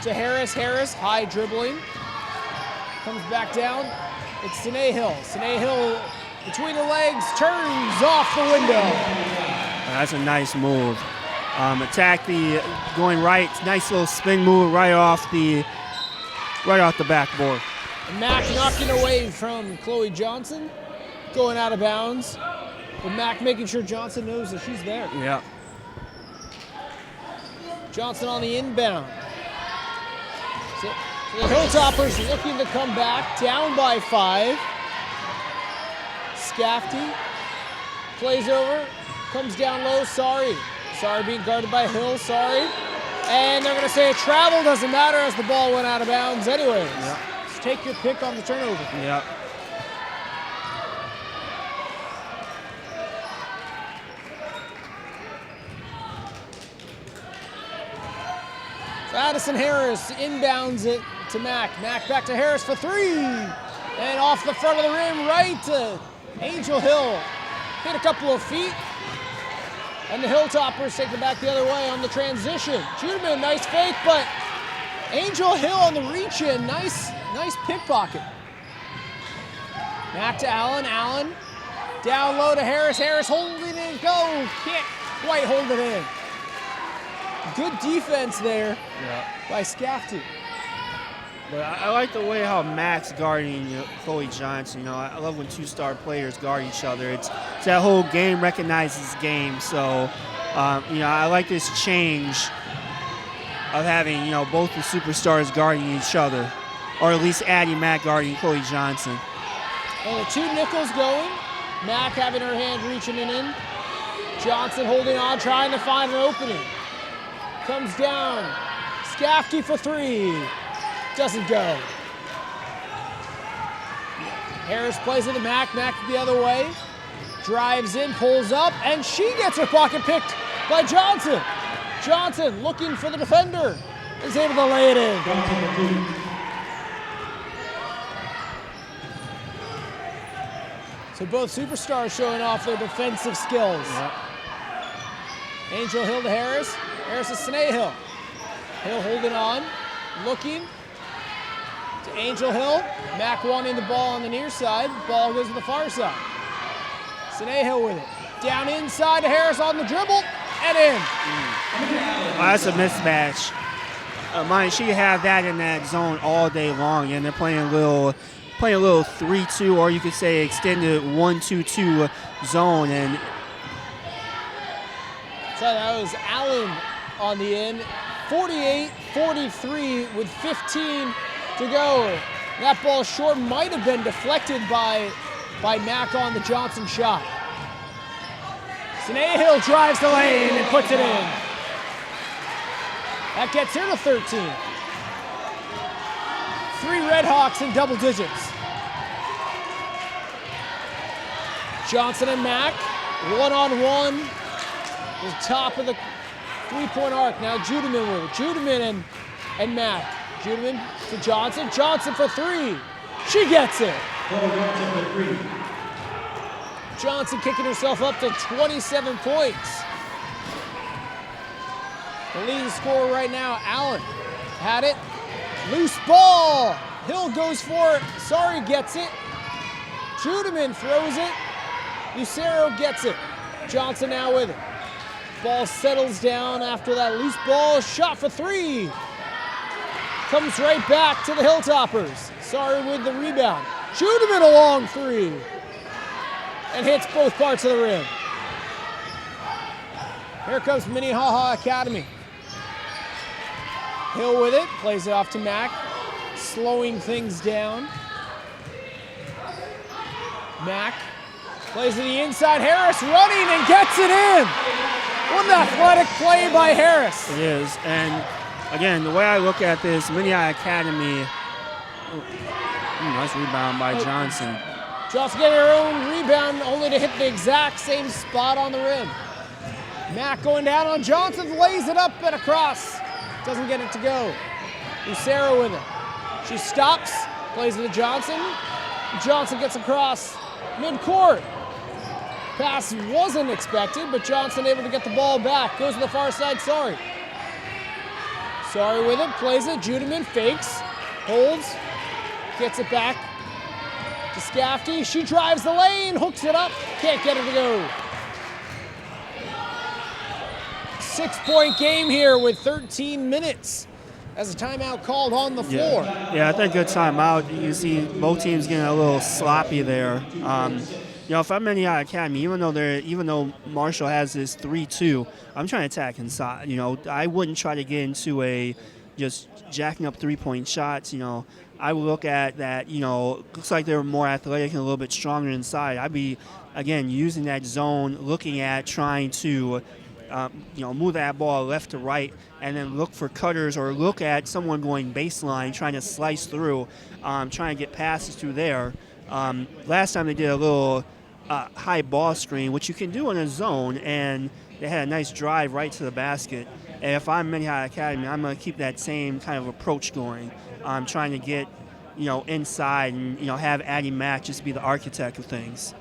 to Harris, high dribbling. Comes back down, it's Sinae Hill between the legs, turns off the window. That's a nice move. Attack going right, nice little spin move right off the backboard. Mack knocking away from Chloe Johnson, going out of bounds. But Mack making sure Johnson knows that she's there. Yeah. Johnson on the inbound. So the Hilltoppers looking to come back, down by 5. Scafty plays over, comes down low, sorry being guarded by Hill, and they're going to say a travel, doesn't matter as the ball went out of bounds anyways. Yeah. Just take your pick on the turnover. Yeah. So Addison Harris inbounds it to Mack. Mack back to Harris for 3, and off the front of the rim right to Angel Hill. Hit a couple of feet, and the Hilltoppers take it back the other way on the transition. Judeman, nice fake, but Angel Hill on the reach-in, nice pickpocket. Mack to Allen, down low to Harris, holding it in, go, can't quite hold it in. Good defense there by Scafty. But I like the way how Mack's guarding Chloe Johnson. I love when two-star players guard each other. It's that whole game recognizes game. So, I like this change of having, both the superstars guarding each other, or at least Addi Mack guarding Chloe Johnson. Well, the two nickels going. Mack having her hand reaching it in. Johnson holding on, trying to find an opening. Comes down. Skafty for three. Doesn't go. Harris plays it to Mack. Mack the other way. Drives in, pulls up, and she gets her pocket picked by Johnson. Johnson looking for the defender. Is able to lay it in. So both superstars showing off their defensive skills. Yep. Angel Hill to Harris. Harris to Sinae Hill. Hill holding on, looking to Angel Hill. Mack wanting the ball on the near side. Ball goes to the far side. Sinae Hill with it. Down inside to Harris on the dribble and in. That's a mismatch. Mind she have that in that zone all day long, and they're playing a little 3-2, or you could say extended 1-2-2 zone. And so that was Allen on the end. 48-43 with 15 to go. That ball short might have been deflected by Mack on the Johnson shot. Sinae Hill drives the lane and puts it in. That gets her to 13. 3 Red Hawks in double digits. Johnson and Mack, one-on-one, the top of the three-point arc. Now Judeman with it. Judeman and Mack. Judeman to Johnson. Johnson for three. She gets it. Johnson kicking herself up to 27 points. The leading scorer right now, Allen. Had it. Loose ball. Hill goes for it. Sorry gets it. Judeman throws it. Lucero gets it. Johnson now with it. Ball settles down after that loose ball. Shot for three. Comes right back to the Hilltoppers. Sorry with the rebound. Judeman a long three. And hits both parts of the rim. Here comes Minnehaha Academy. Hill with it, plays it off to Mack, slowing things down. Mack plays to the inside, Harris running and gets it in. What an athletic play by Harris. It is, and again, the way I look at this, Minnehaha Academy, nice rebound by Johnson. Johnson getting her own rebound, only to hit the exact same spot on the rim. Mack going down on Johnson, lays it up and across. Doesn't get it to go. Lucero with it. She stops, plays it to Johnson. Johnson gets across midcourt. Pass wasn't expected, but Johnson able to get the ball back. Goes to the far side, Sorry. Sorry with it, plays it. Judeman fakes, holds, gets it back to Skafty. She drives the lane, hooks it up, can't get it to go. 6-point game here with 13 minutes as a timeout called on the floor. Yeah, I think good timeout. You see both teams getting a little sloppy there. If I'm Minnehaha Academy, even though Marshall has this 3-2, I'm trying to attack inside. I wouldn't try to get into a just jacking up 3-point shots. I would look at that. Looks like they're more athletic and a little bit stronger inside. I'd be again using that zone, looking at trying to move that ball left to right, and then look for cutters or look at someone going baseline, trying to slice through, trying to get passes through there. Last time they did a little high ball screen, which you can do in a zone, and they had a nice drive right to the basket. And if I'm Minnehaha Academy, I'm going to keep that same kind of approach going. I'm trying to get, inside and, have Addi Mack just be the architect of things.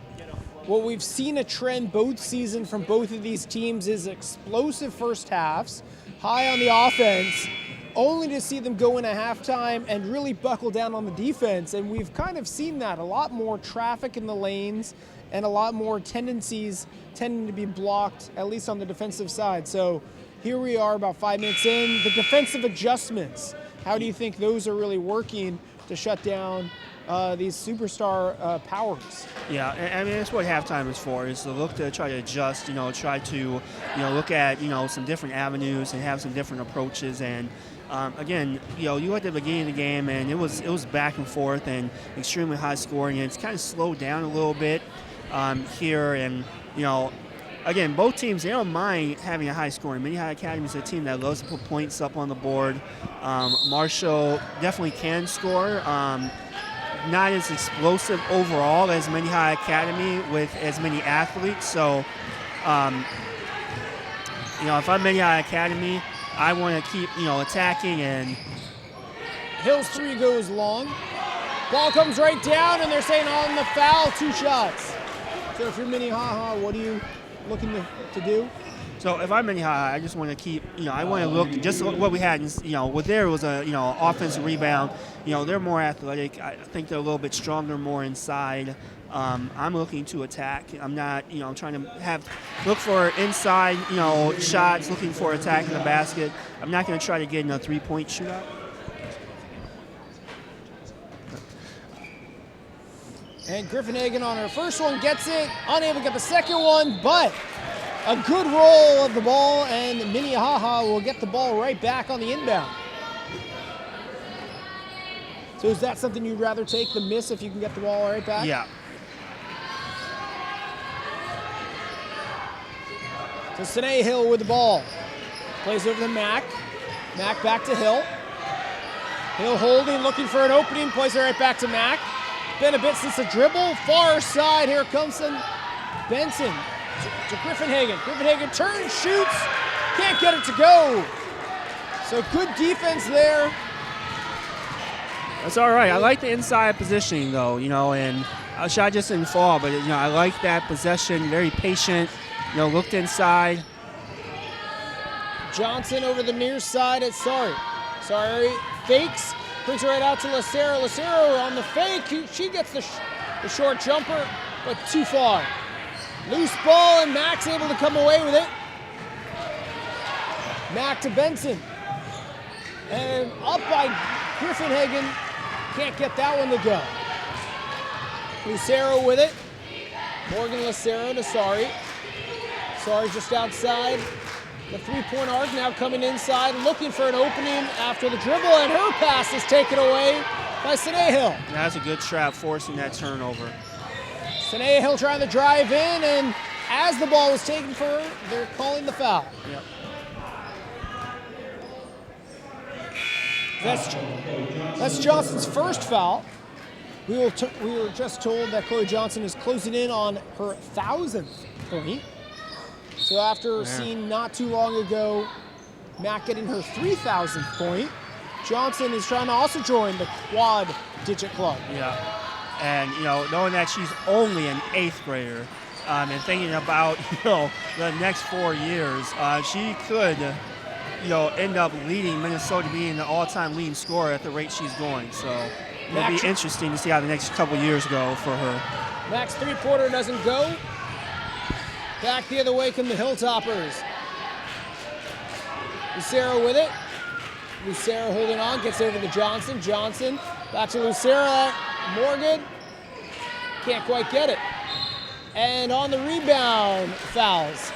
Well, we've seen a trend both seasons from both of these teams is explosive first halves, high on the offense, only to see them go in a halftime and really buckle down on the defense. And we've kind of seen that, a lot more traffic in the lanes and a lot more tendencies tending to be blocked, at least on the defensive side. So here we are about 5 minutes in. The defensive adjustments, how do you think those are really working to shut down these superstar powers? Yeah, I mean, that's what halftime is for, is to look to try to adjust, try to, look at, some different avenues and have some different approaches. And again, you look at the beginning of the game, and it was back and forth and extremely high scoring, and it's kind of slowed down a little bit here. And, again, both teams, they don't mind having a high scoring. Minnehaha Academy is a team that loves to put points up on the board. Marshall definitely can score. Not as explosive overall as Minnehaha Academy with as many athletes. So, if I'm Minnehaha Academy, I want to keep, attacking. And Hill's 3 goes long. Ball comes right down, and they're saying on the foul, 2 shots. So if you're Minnehaha, what are you looking to do? So if I'm Minnehaha, I just want to keep, I want to look just what we had, what there was a, offensive rebound. They're more athletic. I think they're a little bit stronger, more inside. I'm looking to attack. I'm not, I'm trying to look for inside, shots, looking for attack in the basket. I'm not going to try to get in a 3-point shootout. And Griefenhagen on her first one gets it, unable to get the second one, but a good roll of the ball, and Minnehaha will get the ball right back on the inbound. So is that something you'd rather take, the miss, if you can get the ball right back? Yeah. So Sinae Hill with the ball. Plays over to Mack. Mack back to Hill. Hill holding, looking for an opening, plays it right back to Mack. Been a bit since the dribble. Far side, here comes Benson to Griefenhagen. Griefenhagen turns, shoots, can't get it to go. So good defense there. That's all right. I like the inside positioning, though, and a shot just didn't fall, but, I like that possession, very patient, looked inside. Johnson over the near side at Sorry, fakes, brings it right out to Lucero. Lucero on the fake, she gets the short jumper, but too far. Loose ball, and Mack's able to come away with it. Mack to Benson. And up by Griefenhagen. Can't get that one to go. Lucero with it. Morgan Lucero to Sorry. Sorry just outside the 3-point arc, now coming inside, looking for an opening after the dribble, and her pass is taken away by Sinae Hill. That's a good trap, forcing that turnover. Sinae Hill trying to drive in, and as the ball was taken for her, they're calling the foul. Yep. That's Johnson's first foul. We were just told that Chloe Johnson is closing in on her 1,000th point. So after seeing not too long ago Mack getting her 3,000th point, Johnson is trying to also join the quad-digit club. Yeah, and knowing that she's only an 8th grader, and thinking about the next 4 years, she could end up leading Minnesota, being the all-time leading scorer at the rate she's going. So it'll be interesting to see how the next couple years go for her. Mack's 3-pointer doesn't go. Back the other way come the Hilltoppers. Lucero with it. Lucero holding on, gets over to Johnson. Johnson back to Lucero. Morgan can't quite get it. And on the rebound, fouls.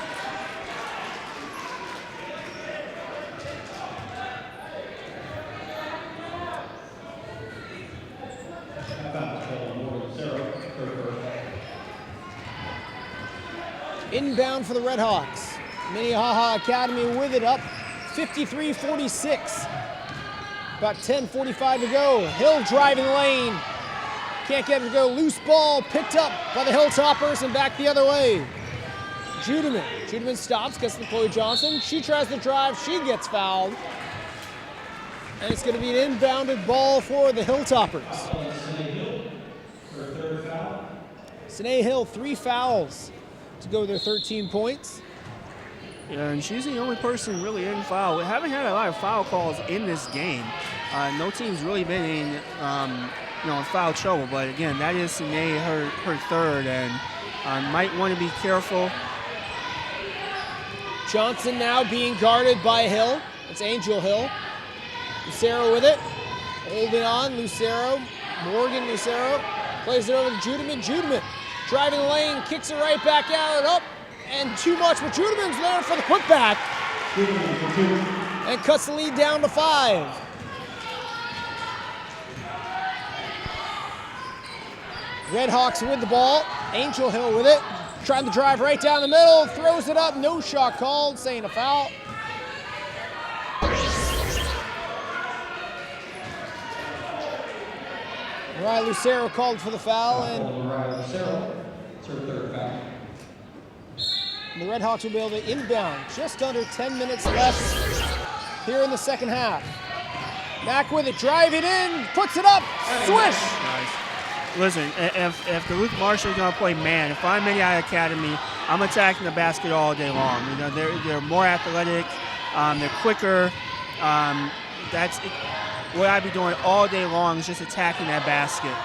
Inbound for the Red Hawks. Minnehaha Academy with it up 53-46. About 10:45 to go. Hill driving lane. Can't get it to go. Loose ball picked up by the Hilltoppers and back the other way. Judeman. Judeman stops, gets to Chloe Johnson. She tries to drive. She gets fouled. And it's going to be an inbounded ball for the Hilltoppers. Sinae Hill, 3 fouls to go with their 13 points. Yeah, and she's the only person really in foul. We haven't had a lot of foul calls in this game. No team's really been in, foul trouble. But again, that is Sinae, her third, and might want to be careful. Johnson now being guarded by Hill. It's Angel Hill. Lucero with it. Holding on, Lucero. Morgan Lucero. Plays it over to Judeman. Judeman driving the lane, kicks it right back out, up, and too much, but Judeman's there for the putback. And cuts the lead down to 5. Redhawks with the ball. Angel Hill with it. Trying to drive right down the middle. Throws it up. No shot called. Saying a foul. Mariah Lucero called for the foul. And Mariah Lucero, it's her 3rd foul. the Redhawks will be able to inbound. Just under 10 minutes left here in the second half. Mack with it. Driving in. Puts it up. Swish. Nice. Listen, if Duluth Marshall is going to play man, if I'm Minnehaha Academy, I'm attacking the basket all day long. You know, they're more athletic, they're quicker. That's what I'd be doing all day long, is just attacking that basket.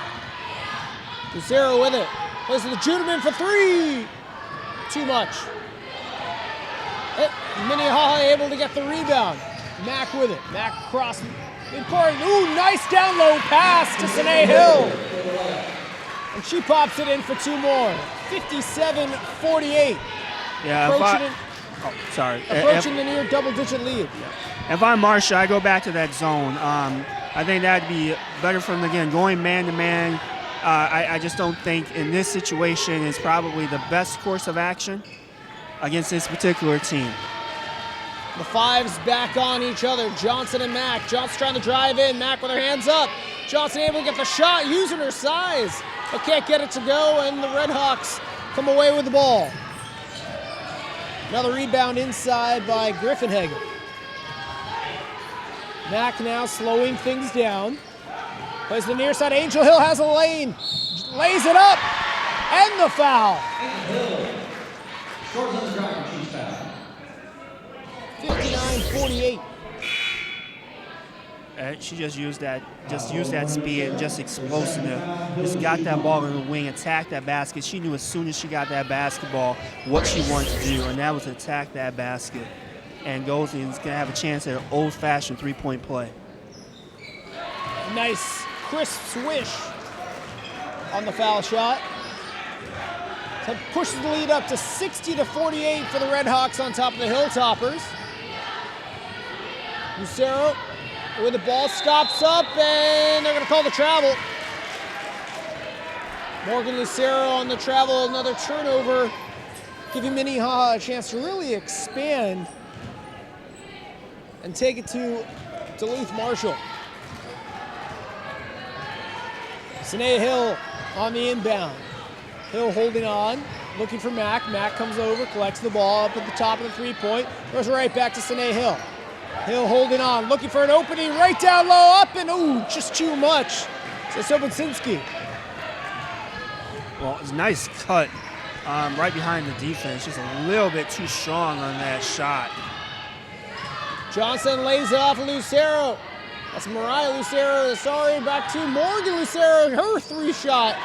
Lucero with it. Plays to the Judeman for 3. Too much. Minnehaha able to get the rebound. Mack with it. Mack cross midcourt. Ooh, nice down low pass to Sinae Hill. And she pops it in for 2 more. 57-48. Yeah, approaching the near double-digit lead. If I'm Marshall, I go back to that zone. I think that'd be better for them, again, going man-to-man. I just don't think in this situation is probably the best course of action against this particular team. The 5s back on each other. Johnson and Mack. Johnson trying to drive in. Mack with her hands up. Johnson able to get the shot, using her size, but can't get it to go, and the Redhawks come away with the ball. Another rebound inside by Griefenhagen. Mack now slowing things down. Plays the near side. Angel Hill has a lane. Lays it up. And the foul. Short on the drive, she's fouled. 59-48. She just used that speed and just explosiveness. Just got that ball in the wing, attacked that basket. She knew as soon as she got that basketball what she wanted to do, and that was attack that basket. And goes and is going to have a chance at an old-fashioned 3-point play. Nice crisp swish on the foul shot. So it pushes the lead up to 60-48 for the Redhawks on top of the Hilltoppers. Lucero with the ball, stops up, and they're going to call the travel. Morgan Lucero on the travel, another turnover, giving Minnehaha a chance to really expand and take it to Duluth Marshall. Sinae Hill on the inbound. Hill holding on, looking for Mack. Mack comes over, collects the ball up at the top of the 3-point, goes right back to Sinae Hill. Hill holding on, looking for an opening, right down low, up, and ooh, just too much. So Sobinsinski. Well, it's a nice cut right behind the defense, just a little bit too strong on that shot. Johnson lays it off of Lucero. That's Mariah Lucero, sorry, back to Morgan Lucero, her 3-shot.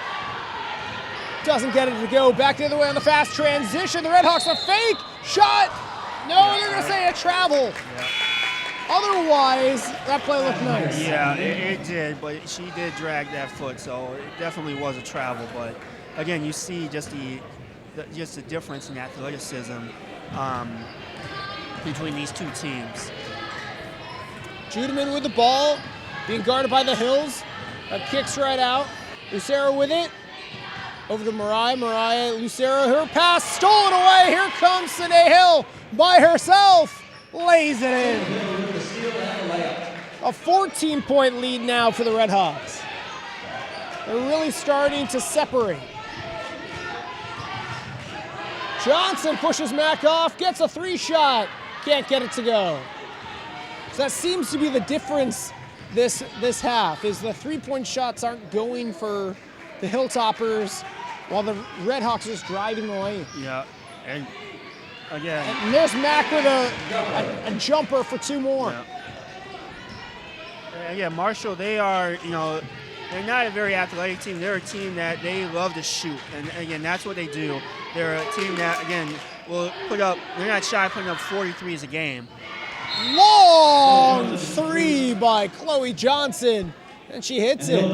Doesn't get it to go, back the other way on the fast transition. The Redhawks a fake shot. No, they're gonna say a travel. Yeah. Otherwise, that play looked nice. Yeah, it did, but she did drag that foot, so it definitely was a travel. But again, you see just the difference in athleticism between these two teams. Judeman with the ball, being guarded by the Hills. Kicks right out. Lucero with it. Over to Mariah. Mariah, Lucero, her pass stolen away. Here comes Sinae Hill by herself. Lays it in. A 14-point lead now for the Redhawks. They're really starting to separate. Johnson pushes Mack off, gets a 3-shot. Can't get it to go. So that seems to be the difference this half, is the 3-point shots aren't going for the Hilltoppers while the Redhawks are just driving the lane. Yeah, and again. And there's Mack with a jumper for 2 more. Yeah. Yeah, Marshall, they are, they're not a very athletic team. They're a team that they love to shoot. And again, that's what they do. They're a team that, again, they're not shy of putting up 43s a game. Long three by Chloe Johnson, and she hits it. Is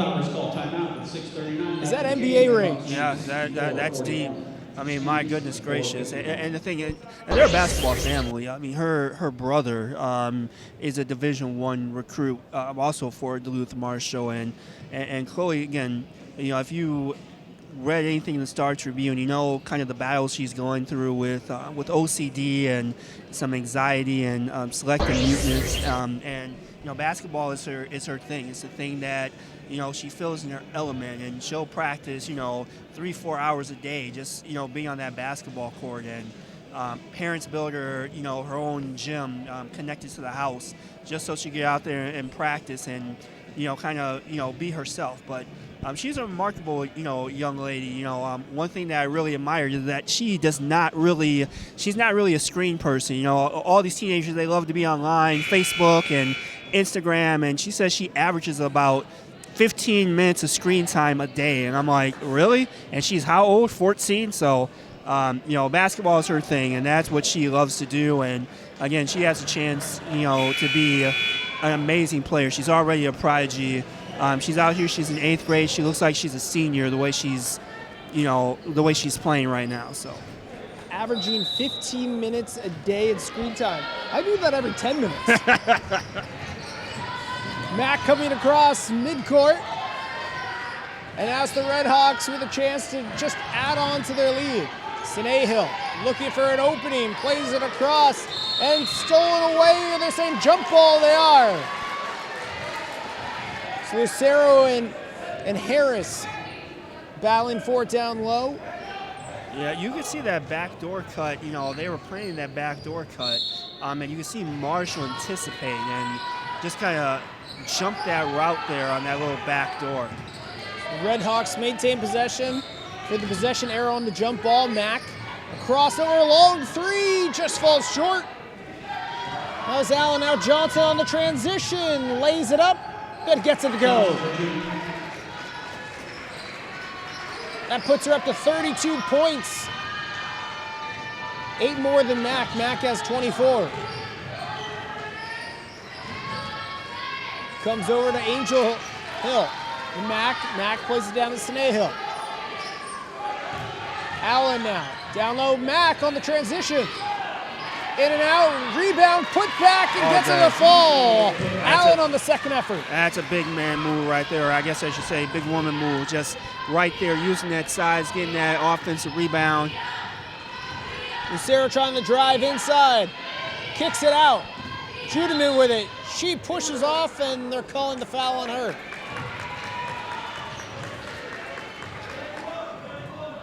that NBA range? Yeah, that's deep. I mean, my goodness gracious. And the thing is, and they're a basketball family. I mean, her brother is a Division I recruit, also for Duluth Marshall. And Chloe, again, if you read anything in the Star Tribune, kind of the battles she's going through with OCD and some anxiety and selective muteness. And basketball is her thing. It's the thing that she feels in her element, and she'll practice 3-4 hours a day just being on that basketball court. And parents build her her own gym connected to the house just so she can get out there and practice and kind of be herself. But she's a remarkable young lady. One thing that I really admire is that she's not really a screen person. All these teenagers, they love to be online, Facebook and Instagram, and she says she averages about 15 minutes of screen time a day. And I'm like, really? And she's how old? 14? So basketball is her thing, and that's what she loves to do. And again, she has a chance to be an amazing player. She's already a prodigy. She's out here. She's in 8th grade. She looks like she's a senior the way she's playing right now. So, averaging 15 minutes a day in screen time. I do that every 10 minutes. Mack coming across midcourt, and that's the Red Hawks with a chance to just add on to their lead. Sinae Hill looking for an opening, plays it across, and stolen away. They're saying jump ball. They are. So Lucero and Harris battling for it down low. Yeah, you can see that backdoor cut. They were playing that backdoor cut, and you can see Marshall anticipate and just kind of jump that route there on that little backdoor. The Red Hawks maintain possession for the possession arrow on the jump ball. Mack, a crossover, long three, just falls short. How's Allen? Now Johnson on the transition, lays it up, then gets it to go. That puts her up to 32 points. 8 more than Mack. Mack has 24. Comes over to Angel Hill. And Mack plays it down to Sinae Hill. Allen now. Down low, Mack on the transition. In and out, rebound, put back, and gets it to fall. Allen on the second effort. That's a big man move right there. Or I guess I should say big woman move. Just right there, using that size, getting that offensive rebound. Lucero trying to drive inside. Kicks it out. Judeman with it. She pushes off, and they're calling the foul on her.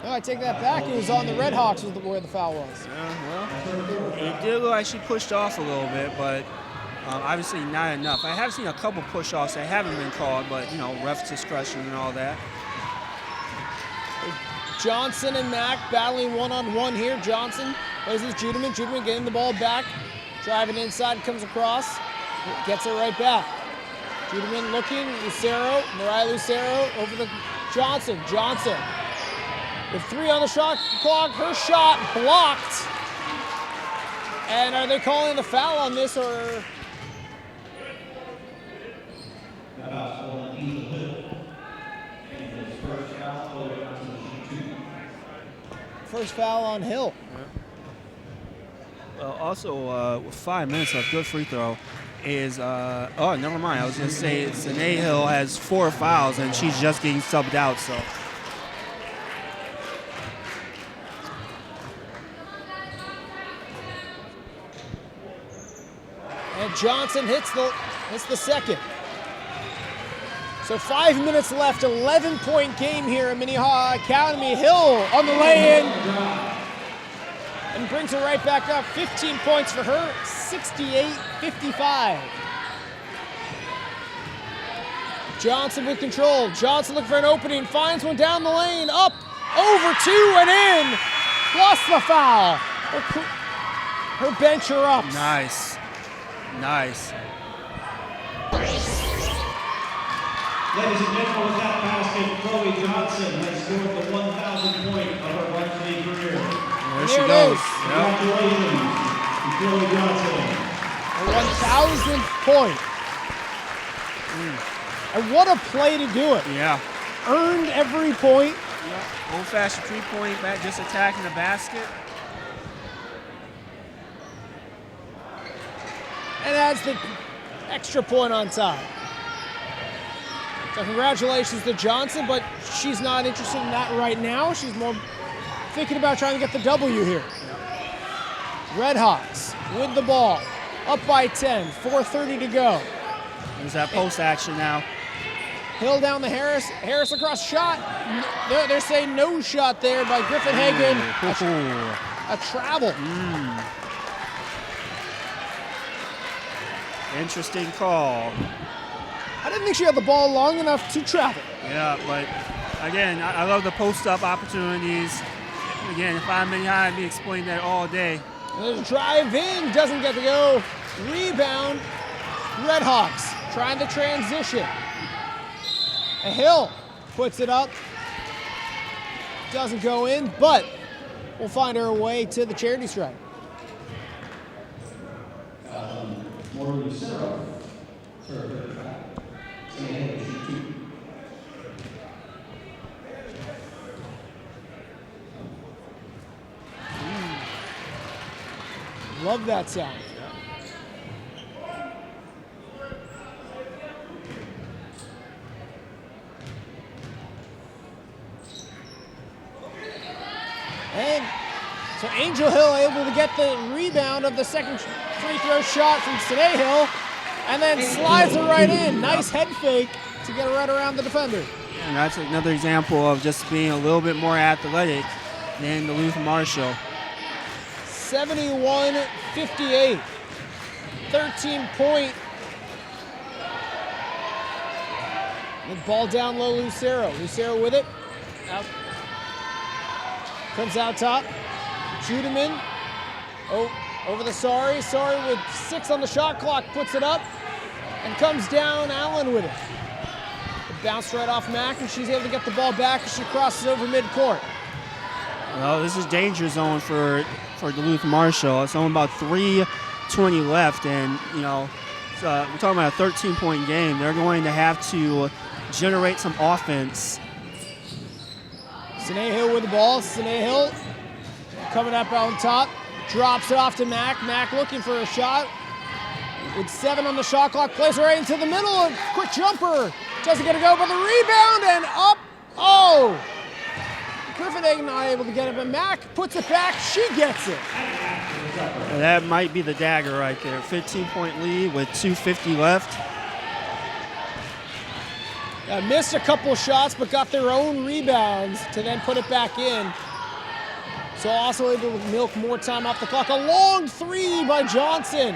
No, I take that back. It was on the Red Hawks where the foul was. Yeah, well, it did look like she pushed off a little bit, but obviously not enough. I have seen a couple push-offs that haven't been called, but, ref's discretion and all that. Johnson and Mack battling one-on-one here. Johnson plays this Judeman. Judeman getting the ball back. Driving inside, comes across. Gets it right back. Judeman looking. Lucero. Mariah Lucero over to Johnson. Johnson. With 3 on the shot clock, her shot blocked. And are they calling the foul on this, or? First foul on Hill. Also, with 5 minutes left, good free throw is, oh, never mind. I was going to say Sinae Hill has 4 fouls, and she's just getting subbed out, so. And Johnson hits the second. So 5 minutes left, 11-point game here at Minnehaha Academy. Hill on the lay-in and brings it right back up. 15 points for her, 68-55. Johnson with control. Johnson looking for an opening, finds one down the lane, up, over 2 and in, plus the foul. Her bench are up. Nice. Nice. Ladies and gentlemen, with that basket, Chloe Johnson has scored the 1,000th point of her varsity career. There she it goes. is. Yep. Congratulations, Johnson. A 1,000th point. And what a play to do it. Yeah. Earned every point. Old-fashioned three-point back, just attacking the basket. And adds the extra point on top. So congratulations to Johnson, but she's not interested in that right now. She's more thinking about trying to get the W here. Redhawks with the ball, up by 10, 4:30 to go. There's that post action now. Hill down the Harris. Harris across shot. They're saying no shot there by Griefenhagen. A travel. Interesting call. I didn't think she had the ball long enough to travel. Yeah, but again, I love the post-up opportunities. Again, if I'm Minnehaha, I'd be explaining that all day. There's a drive in, doesn't get to go. Rebound. Redhawks trying to transition. A Hill puts it up. Doesn't go in, but we'll find her way to the charity stripe. Love that sound. And so Angel Hill able to get the rebound of the second free throw shot from Sinae Hill, and then slides it right in. Nice head fake to get it right around the defender. And that's another example of just being a little bit more athletic than Duluth Marshall. 71-58. 13-point. The ball down low, Lucero. Lucero with it. Out. Comes out top. Judeman. Oh, over the Sorry. Sorry with 6 on the shot clock. Puts it up. And comes down Allen with it. It bounced right off Mack, and she's able to get the ball back as she crosses over midcourt. Well, this is danger zone for Duluth Marshall. It's only about 3:20 left, and we're talking about a 13-point game. They're going to have to generate some offense. Sinae Hill with the ball. Sinae Hill coming up on top. Drops it off to Mack. Mack looking for a shot. With 7 on the shot clock. Plays it right into the middle. A quick jumper. Doesn't get to go, but the rebound and up. Oh! Griefenhagen not able to get it, but Mack puts it back. She gets it. And that might be the dagger right there. 15-point lead with 2:50 left. Missed a couple shots, but got their own rebounds to then put it back in. So also able to milk more time off the clock. A long 3 by Johnson.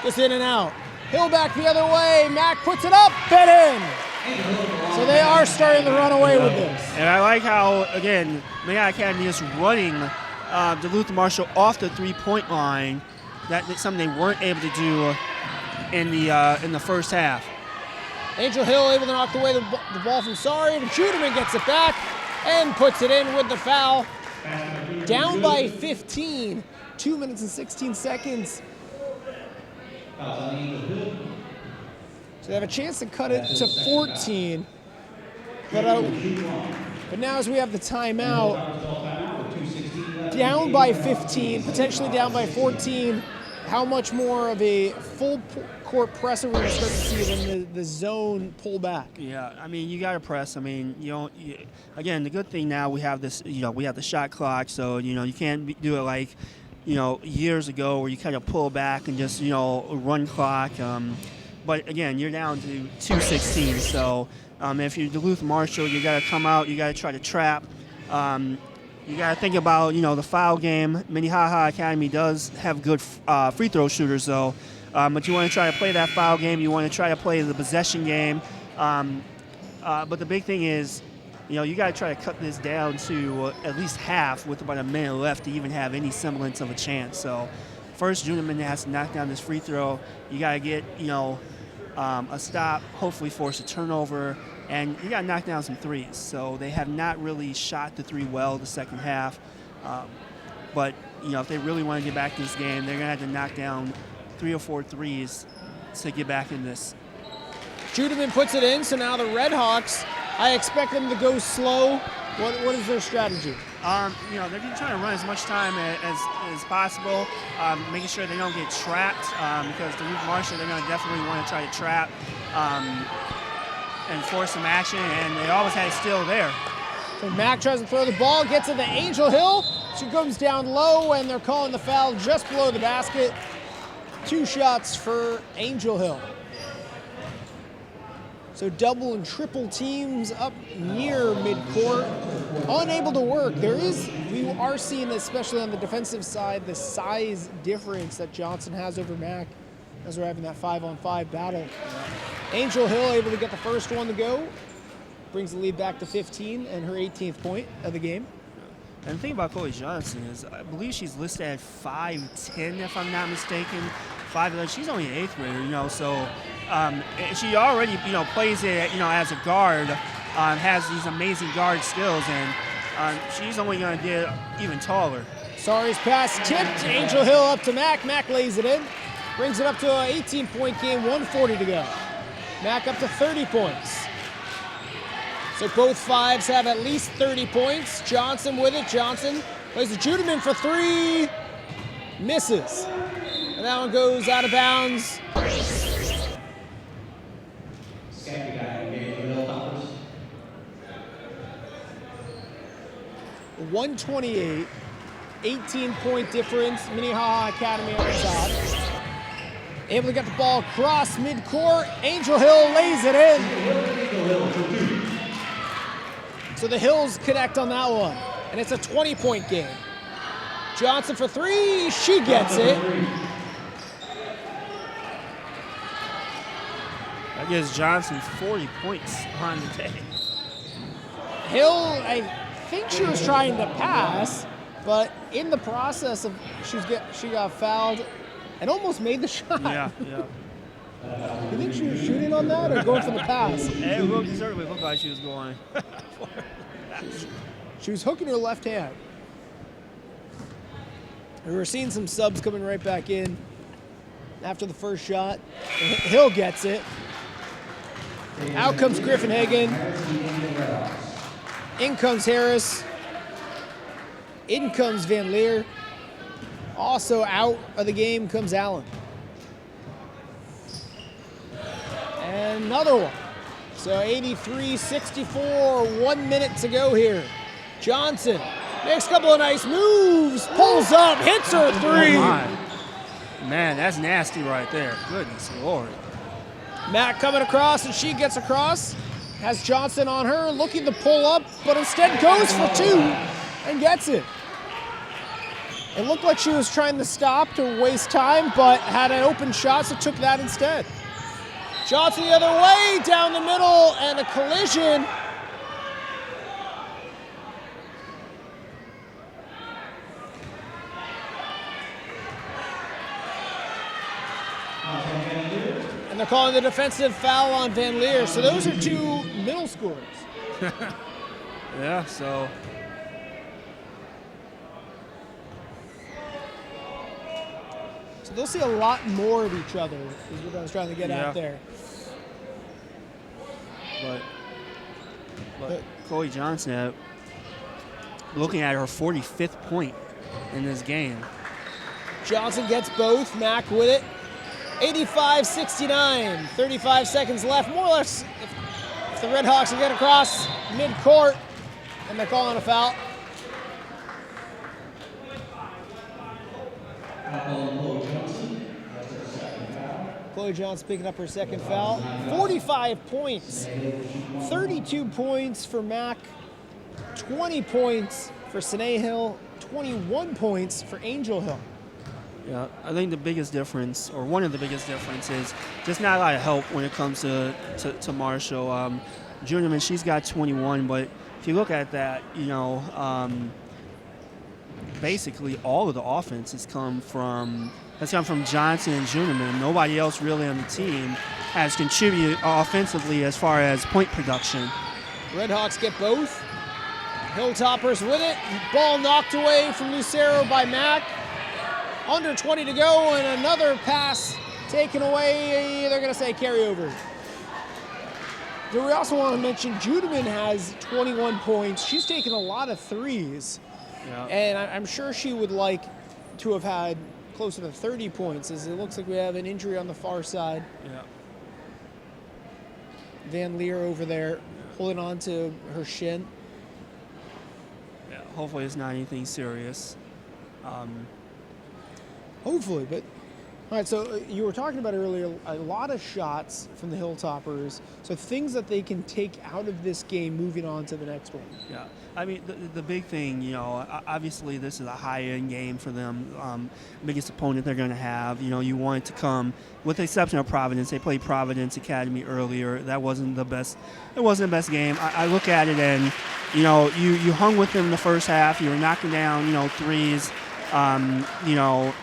Just in and out. Hill back the other way. Mack puts it up and in. So they are starting to run away with this. And I like how, again, Minnehaha Academy is running Duluth Marshall off the three-point line. That's something they weren't able to do in the first half. Angel Hill able to knock away the ball from Sorry, and Judeman gets it back and puts it in with the foul. Down by 15, 2 minutes and 16 seconds. So they have a chance to cut it to 14. But now as we have the timeout, down by 15, potentially down by 14, how much more of a full court press are we going to start to see than the zone pull back? Yeah, I mean, you got to press. I mean, again, the good thing now we have this, we have the shot clock, so, you can't do it like, years ago where you kind of pull back and just, run clock. But again, you're down to 2:16, so if you're Duluth Marshall, you got to come out, you got to try to trap. You got to think about, the foul game. Minnehaha Academy does have good free throw shooters, though. But you want to try to play that foul game. You want to try to play the possession game. But the big thing is, you got to try to cut this down to at least half with about a minute left to even have any semblance of a chance. So first, Judeman has to knock down this free throw. You got to get, a stop, hopefully force a turnover. And you got to knock down some threes. So they have not really shot the 3 well the second half. But, if they really want to get back in this game, they're going to have to knock down 3 or 4 threes to get back in this. Judeman puts it in, so now the Red Hawks, I expect them to go slow. What is their strategy? They're just trying to run as much time as possible, making sure they don't get trapped, because Duluth Marshall, they're going to definitely want to try to trap and force some action, and they always had it still there. So Mack tries to throw the ball, gets to the Angel Hill. She comes down low, and they're calling the foul just below the basket. 2 shots for Angel Hill. So double and triple teams up near midcourt, unable to work. We are seeing, especially on the defensive side, the size difference that Johnson has over Mack as we're having that 5-on-5 battle. Angel Hill able to get the first one to go, brings the lead back to 15 and her 18th point of the game. And the thing about Chloe Johnson is, I believe she's listed at 5'10", if I'm not mistaken. 5'11". She's only an 8th grader, so she already, plays it, as a guard, has these amazing guard skills, and she's only going to get even taller. Sari's pass tipped. Angel Hill up to Mack. Mack lays it in, brings it up to an 18-point game, 1:40 to go. Mack up to 30 points. So both fives have at least 30 points. Johnson with it. Johnson plays the Judeman for 3. Misses. And that one goes out of bounds. 128, 18-point difference. Minnehaha Academy on the top. Able to get the ball across midcourt. Angel Hill lays it in. So the Hills connect on that one. And it's a 20-point game. Johnson for 3. She gets it. That gives Johnson 40 points on the day. Hill, I think she was trying to pass, but in the process of she got fouled and almost made the shot. Yeah. You think she was shooting on that or going for the pass? It certainly looked like she was going. She was hooking her left hand. And we're seeing some subs coming right back in after the first shot. Hill gets it. Out comes Griefenhagen. In comes Harris. In comes Van Leer. Also out of the game comes Allen. And another one. So 83-64, 1 minute to go here. Johnson makes a couple of nice moves, pulls up, hits her 3. Man, that's nasty right there. Goodness Lord. Mack coming across, and she gets across. Has Johnson on her, looking to pull up, but instead goes for 2 and gets it. It looked like she was trying to stop to waste time, but had an open shot, so took that instead. Johnson the other way, down the middle, and a collision. And they're calling the defensive foul on Van Leer. So those are 2 middle schoolers. Yeah, so. So they'll see a lot more of each other, is what I was trying to get out there. But Chloe Johnson, looking at her 45th point in this game. Johnson gets both. Mack with it. 85-69. 35 seconds left. More or less, if the Red Hawks will get across midcourt, and they're calling a foul. Chloe Johnson picking up her second foul. 45 points. 32 points for Mack. 20 points for Sinae Hill. 21 points for Angel Hill. Yeah, I think the biggest difference, or one of the biggest differences, just not a lot of help when it comes to Marshall. Juneman, she's got 21, but if you look at that, basically all of the offense has come from Johnson and Juneman. Nobody else really on the team has contributed offensively as far as point production. Red Hawks get both. Hilltoppers with it. Ball knocked away from Lucero by Mack. Under 20 to go, and another pass taken away. They're going to say carryover. Do we also want to mention Judeman has 21 points. She's taken a lot of threes. Yeah. And I'm sure she would like to have had closer to 30 points, as it looks like we have an injury on the far side. Yeah. Van Leer over there holding on to her shin. Yeah. Hopefully it's not anything serious. Hopefully, but all right, so you were talking about earlier a lot of shots from the Hilltoppers, so things that they can take out of this game moving on to the next one. Yeah, I mean, the big thing, you know, obviously this is a high-end game for them, biggest opponent they're going to have. You know, you want it to come, with the exception of Providence. They played Providence Academy earlier. That wasn't the best. It wasn't the best game. I look at it and, you know, you hung with them in the first half. You were knocking down, you know, threes, you know,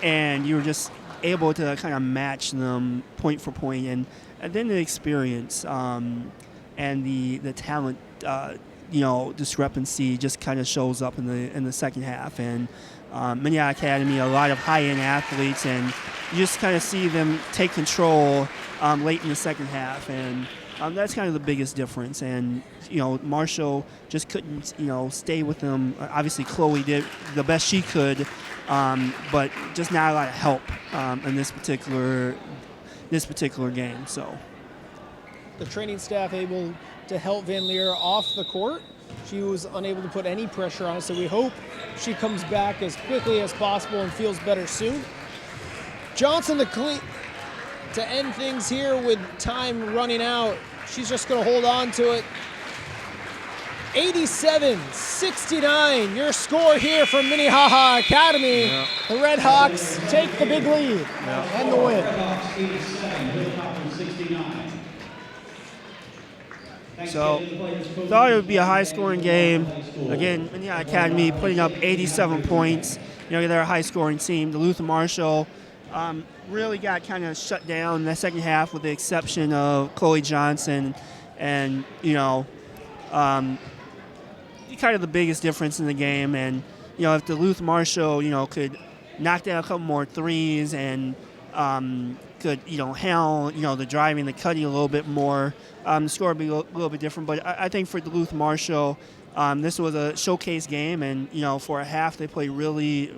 and you were just able to kind of match them point for point, and then the experience and the talent, you know, discrepancy just kind of shows up in the second half. And Minnehaha Academy, a lot of high-end athletes, and you just kind of see them take control late in the second half, and that's kind of the biggest difference. And you know, Marshall just couldn't, you know, stay with them. Obviously, Chloe did the best she could. But just not a lot of help in this particular game. So the training staff able to help Van Leer off the court. She was unable to put any pressure on it, so we hope she comes back as quickly as possible and feels better soon. Johnson to end things here with time running out. She's just going to hold on to it. 87-69, your score here from Minnehaha Academy. Yeah. The Red Hawks take the big lead and the win. So, thought it would be a high-scoring game. Again, Minnehaha Academy putting up 87 points. You know, they're a high-scoring team. Duluth Marshall really got kind of shut down in the second half, with the exception of Chloe Johnson, and you know. Kind of the biggest difference in the game. And you know, if Duluth Marshall, you know, could knock down a couple more threes and could, you know, handle, you know, the driving, the cutting a little bit more, the score would be a little bit different. But I think for Duluth Marshall, this was a showcase game, and you know, for a half they played really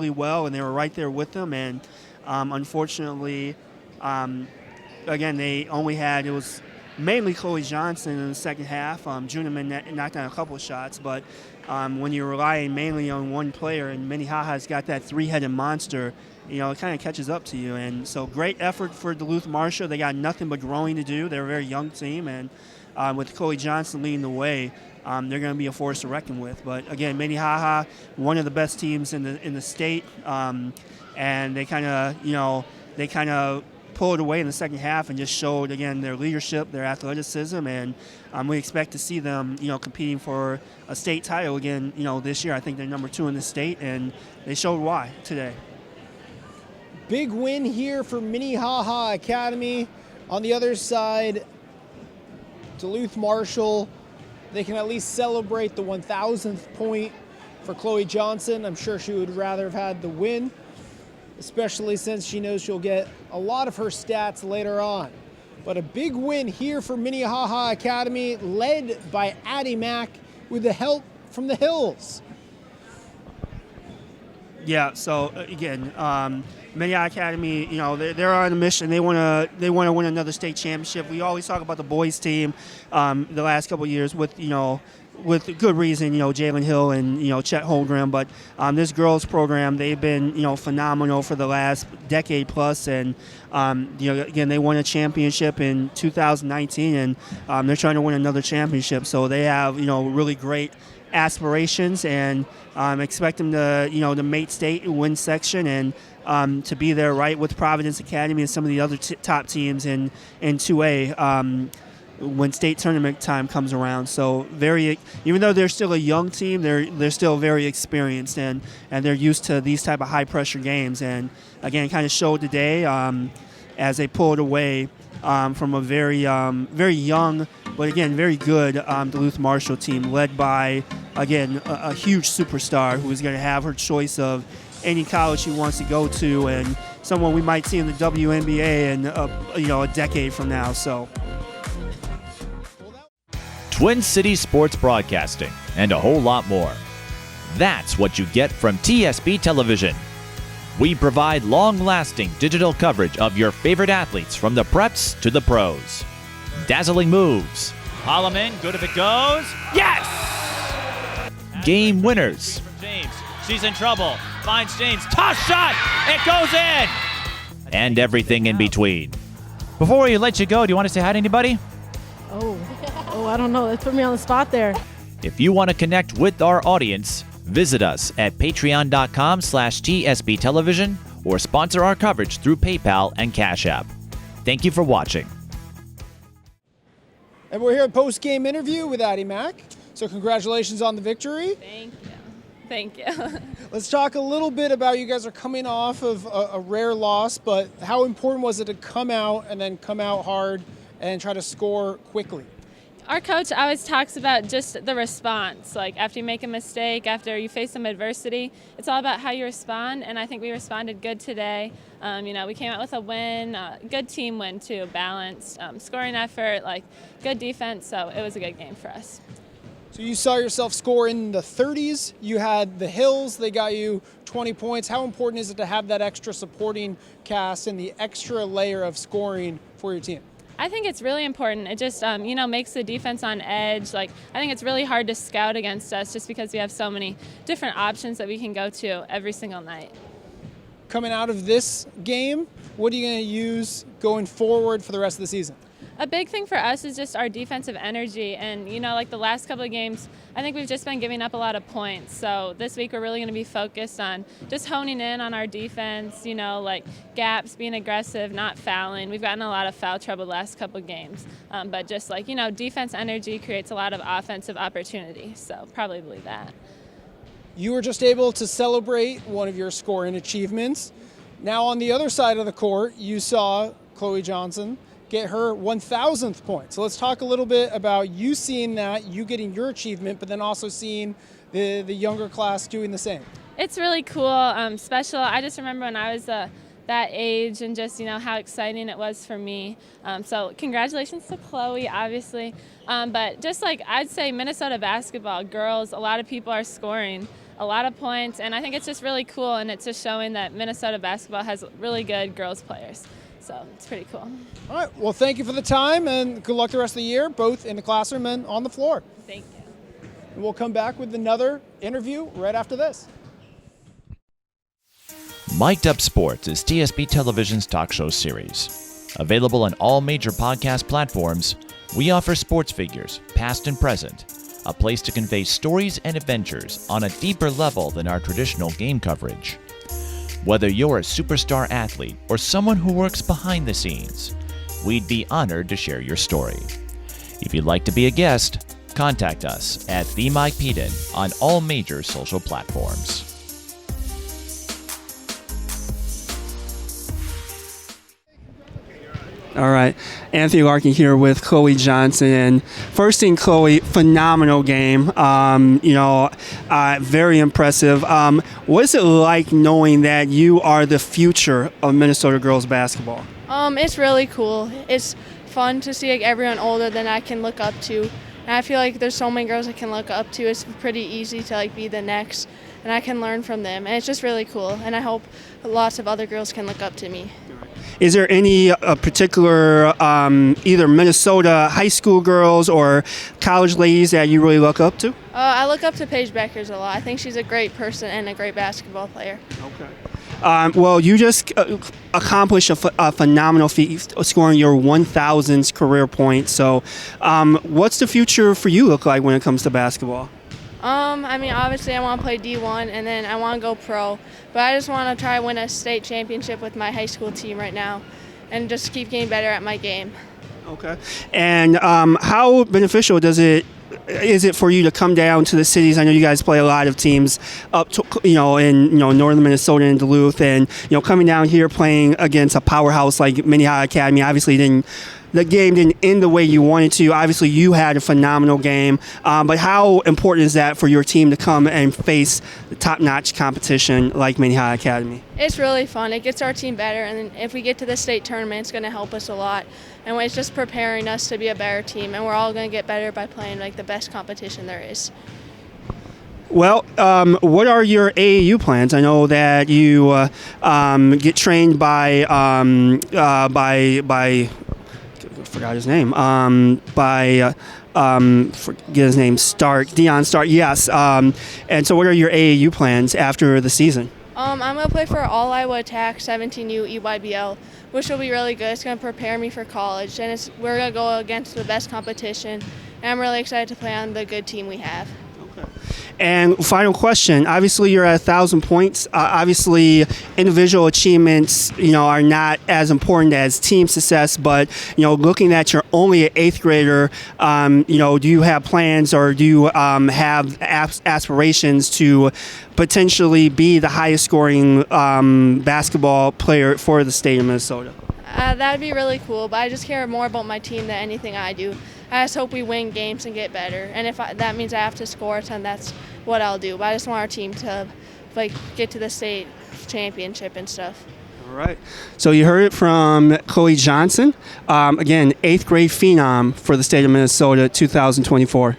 well, and they were right there with them. And unfortunately, again, they only had, it was mainly Chloe Johnson in the second half. Juneman knocked down a couple of shots, but when you're relying mainly on one player, and Minnehaha's got that three-headed monster, you know, it kind of catches up to you. And so great effort for Duluth Marshall. They got nothing but growing to do. They're a very young team, and with Chloe Johnson leading the way, they're going to be a force to reckon with. But again, Minnehaha, one of the best teams in the state, and they kind of pulled away in the second half and just showed, again, their leadership, their athleticism, and we expect to see them, you know, competing for a state title again, you know, this year. I think they're number 2 in the state, and they showed why today. Big win here for Minnehaha Academy. On the other side, Duluth Marshall, they can at least celebrate the 1,000th point for Chloe Johnson. I'm sure she would rather have had the win, especially since she knows she'll get a lot of her stats later on. But a big win here for Minnehaha Academy, led by Addi Mack with the help from the Hills. Yeah, so again, Minnehaha Academy, you know, they're on a mission. They want to win another state championship. We always talk about the boys team the last couple of years with, you know, with good reason, you know, Jalen Hill and, you know, Chet Holmgren. But this girls program, they've been, you know, phenomenal for the last decade plus. And, you know, again, they won a championship in 2019, and they're trying to win another championship. So they have, you know, really great aspirations, and expect them to, you know, to mate state and win section, and to be there right with Providence Academy and some of the other top teams in 2A. When state tournament time comes around. So even though they're still a young team, they're still very experienced, and they're used to these type of high pressure games. And again, kind of showed today as they pulled away from a very young, but again, very good Duluth Marshall team led by, again, a huge superstar who is going to have her choice of any college she wants to go to, and someone we might see in the WNBA in a decade from now. So, Twin Cities Sports Broadcasting, and a whole lot more. That's what you get from TSB Television. We provide long-lasting digital coverage of your favorite athletes from the preps to the pros. Dazzling moves. Holloman, good if it goes. Yes! Game winners. From James. She's in trouble. Finds James. Toss shot! It goes in! And everything in between. Before we let you go, do you want to say hi to anybody? Oh, I don't know. Let's put me on the spot there. If you want to connect with our audience, visit us at patreon.com/TSB Television or sponsor our coverage through PayPal and Cash App. Thank you for watching. And we're here at post-game interview with Addi Mack. So congratulations on the victory. Thank you. Let's talk a little bit about, you guys are coming off of a rare loss, but how important was it to come out and then come out hard and try to score quickly? Our coach always talks about just the response. Like after you make a mistake, after you face some adversity, it's all about how you respond, and I think we responded good today. We came out with a win, good team win too, balanced, scoring effort, good defense, so it was a good game for us. So you saw yourself score in the 30s. You had the Hills, they got you 20 points. How important is it to have that extra supporting cast and the extra layer of scoring for your team? I think it's really important. It just, makes the defense on edge. I think it's really hard to scout against us just because we have so many different options that we can go to every single night. Coming out of this game, what are you going to use going forward for the rest of the season? A big thing for us is just our defensive energy, and the last couple of games, I think we've just been giving up a lot of points. So this week we're really going to be focused on just honing in on our defense, gaps, being aggressive, not fouling. We've gotten a lot of foul trouble the last couple of games, but just defense energy creates a lot of offensive opportunity. So probably that. You were just able to celebrate one of your scoring achievements. Now on the other side of the court, you saw Chloe Johnson get her 1,000th point. So let's talk a little bit about you seeing that, you getting your achievement, but then also seeing the younger class doing the same. It's really cool, special. I just remember when I was that age and just, how exciting it was for me. So congratulations to Chloe, obviously. But just I'd say Minnesota basketball, girls, a lot of people are scoring a lot of points, and I think it's just really cool, and it's just showing that Minnesota basketball has really good girls players. So it's pretty cool. All right, well, thank you for the time, and good luck the rest of the year, both in the classroom and on the floor. Thank you. And we'll come back with another interview right after this. Mic'd Up Sports is TSB Television's talk show series. Available on all major podcast platforms, we offer sports figures, past and present, a place to convey stories and adventures on a deeper level than our traditional game coverage. Whether you're a superstar athlete or someone who works behind the scenes, we'd be honored to share your story. If you'd like to be a guest, contact us at the Mike Peden on all major social platforms. All right, Anthony Larkin here with Chloe Johnson. And first thing, Chloe, phenomenal game. Very impressive. What is it like knowing that you are the future of Minnesota girls basketball? It's really cool. It's fun to see everyone older than I can look up to. And I feel like there's so many girls I can look up to. It's pretty easy to be the next, and I can learn from them. And it's just really cool. And I hope lots of other girls can look up to me. Is there any particular either Minnesota high school girls or college ladies that you really look up to? I look up to Paige Beckers a lot. I think she's a great person and a great basketball player. Okay. Well, you just accomplished a phenomenal feat, scoring your 1,000th career point. So what's the future for you look like when it comes to basketball? Obviously I want to play D1 and then I want to go pro. But I just want to try to win a state championship with my high school team right now and just keep getting better at my game. Okay. And how beneficial does it is it for you to come down to the cities? I know you guys play a lot of teams up to, in northern Minnesota and Duluth, and coming down here playing against a powerhouse like Minnehaha Academy. Obviously, the game didn't end the way you wanted to. Obviously, you had a phenomenal game, but how important is that for your team to come and face the top-notch competition like Minnehaha Academy? It's really fun. It gets our team better, and if we get to the state tournament, it's going to help us a lot. And it's just preparing us to be a better team, and we're all going to get better by playing like the best competition there is. Well, what are your AAU plans? I know that you get trained by forgot his name. Forget his name. Dion Stark. Yes. And so, what are your AAU plans after the season? I'm gonna play for All Iowa Attack 17U EYBL, which will be really good. It's gonna prepare me for college, and we're gonna go against the best competition. And I'm really excited to play on the good team we have. And final question, obviously you're at 1,000 points. Obviously individual achievements, are not as important as team success, but, looking at you're only an 8th grader, do you have plans or do you have aspirations to potentially be the highest scoring basketball player for the state of Minnesota? That would be really cool, but I just care more about my team than anything I do. I just hope we win games and get better, and if that means I have to score, then that's what I'll do. But I just want our team to get to the state championship and stuff. All right. So you heard it from Chloe Johnson. Again, 8th grade phenom for the state of Minnesota 2024.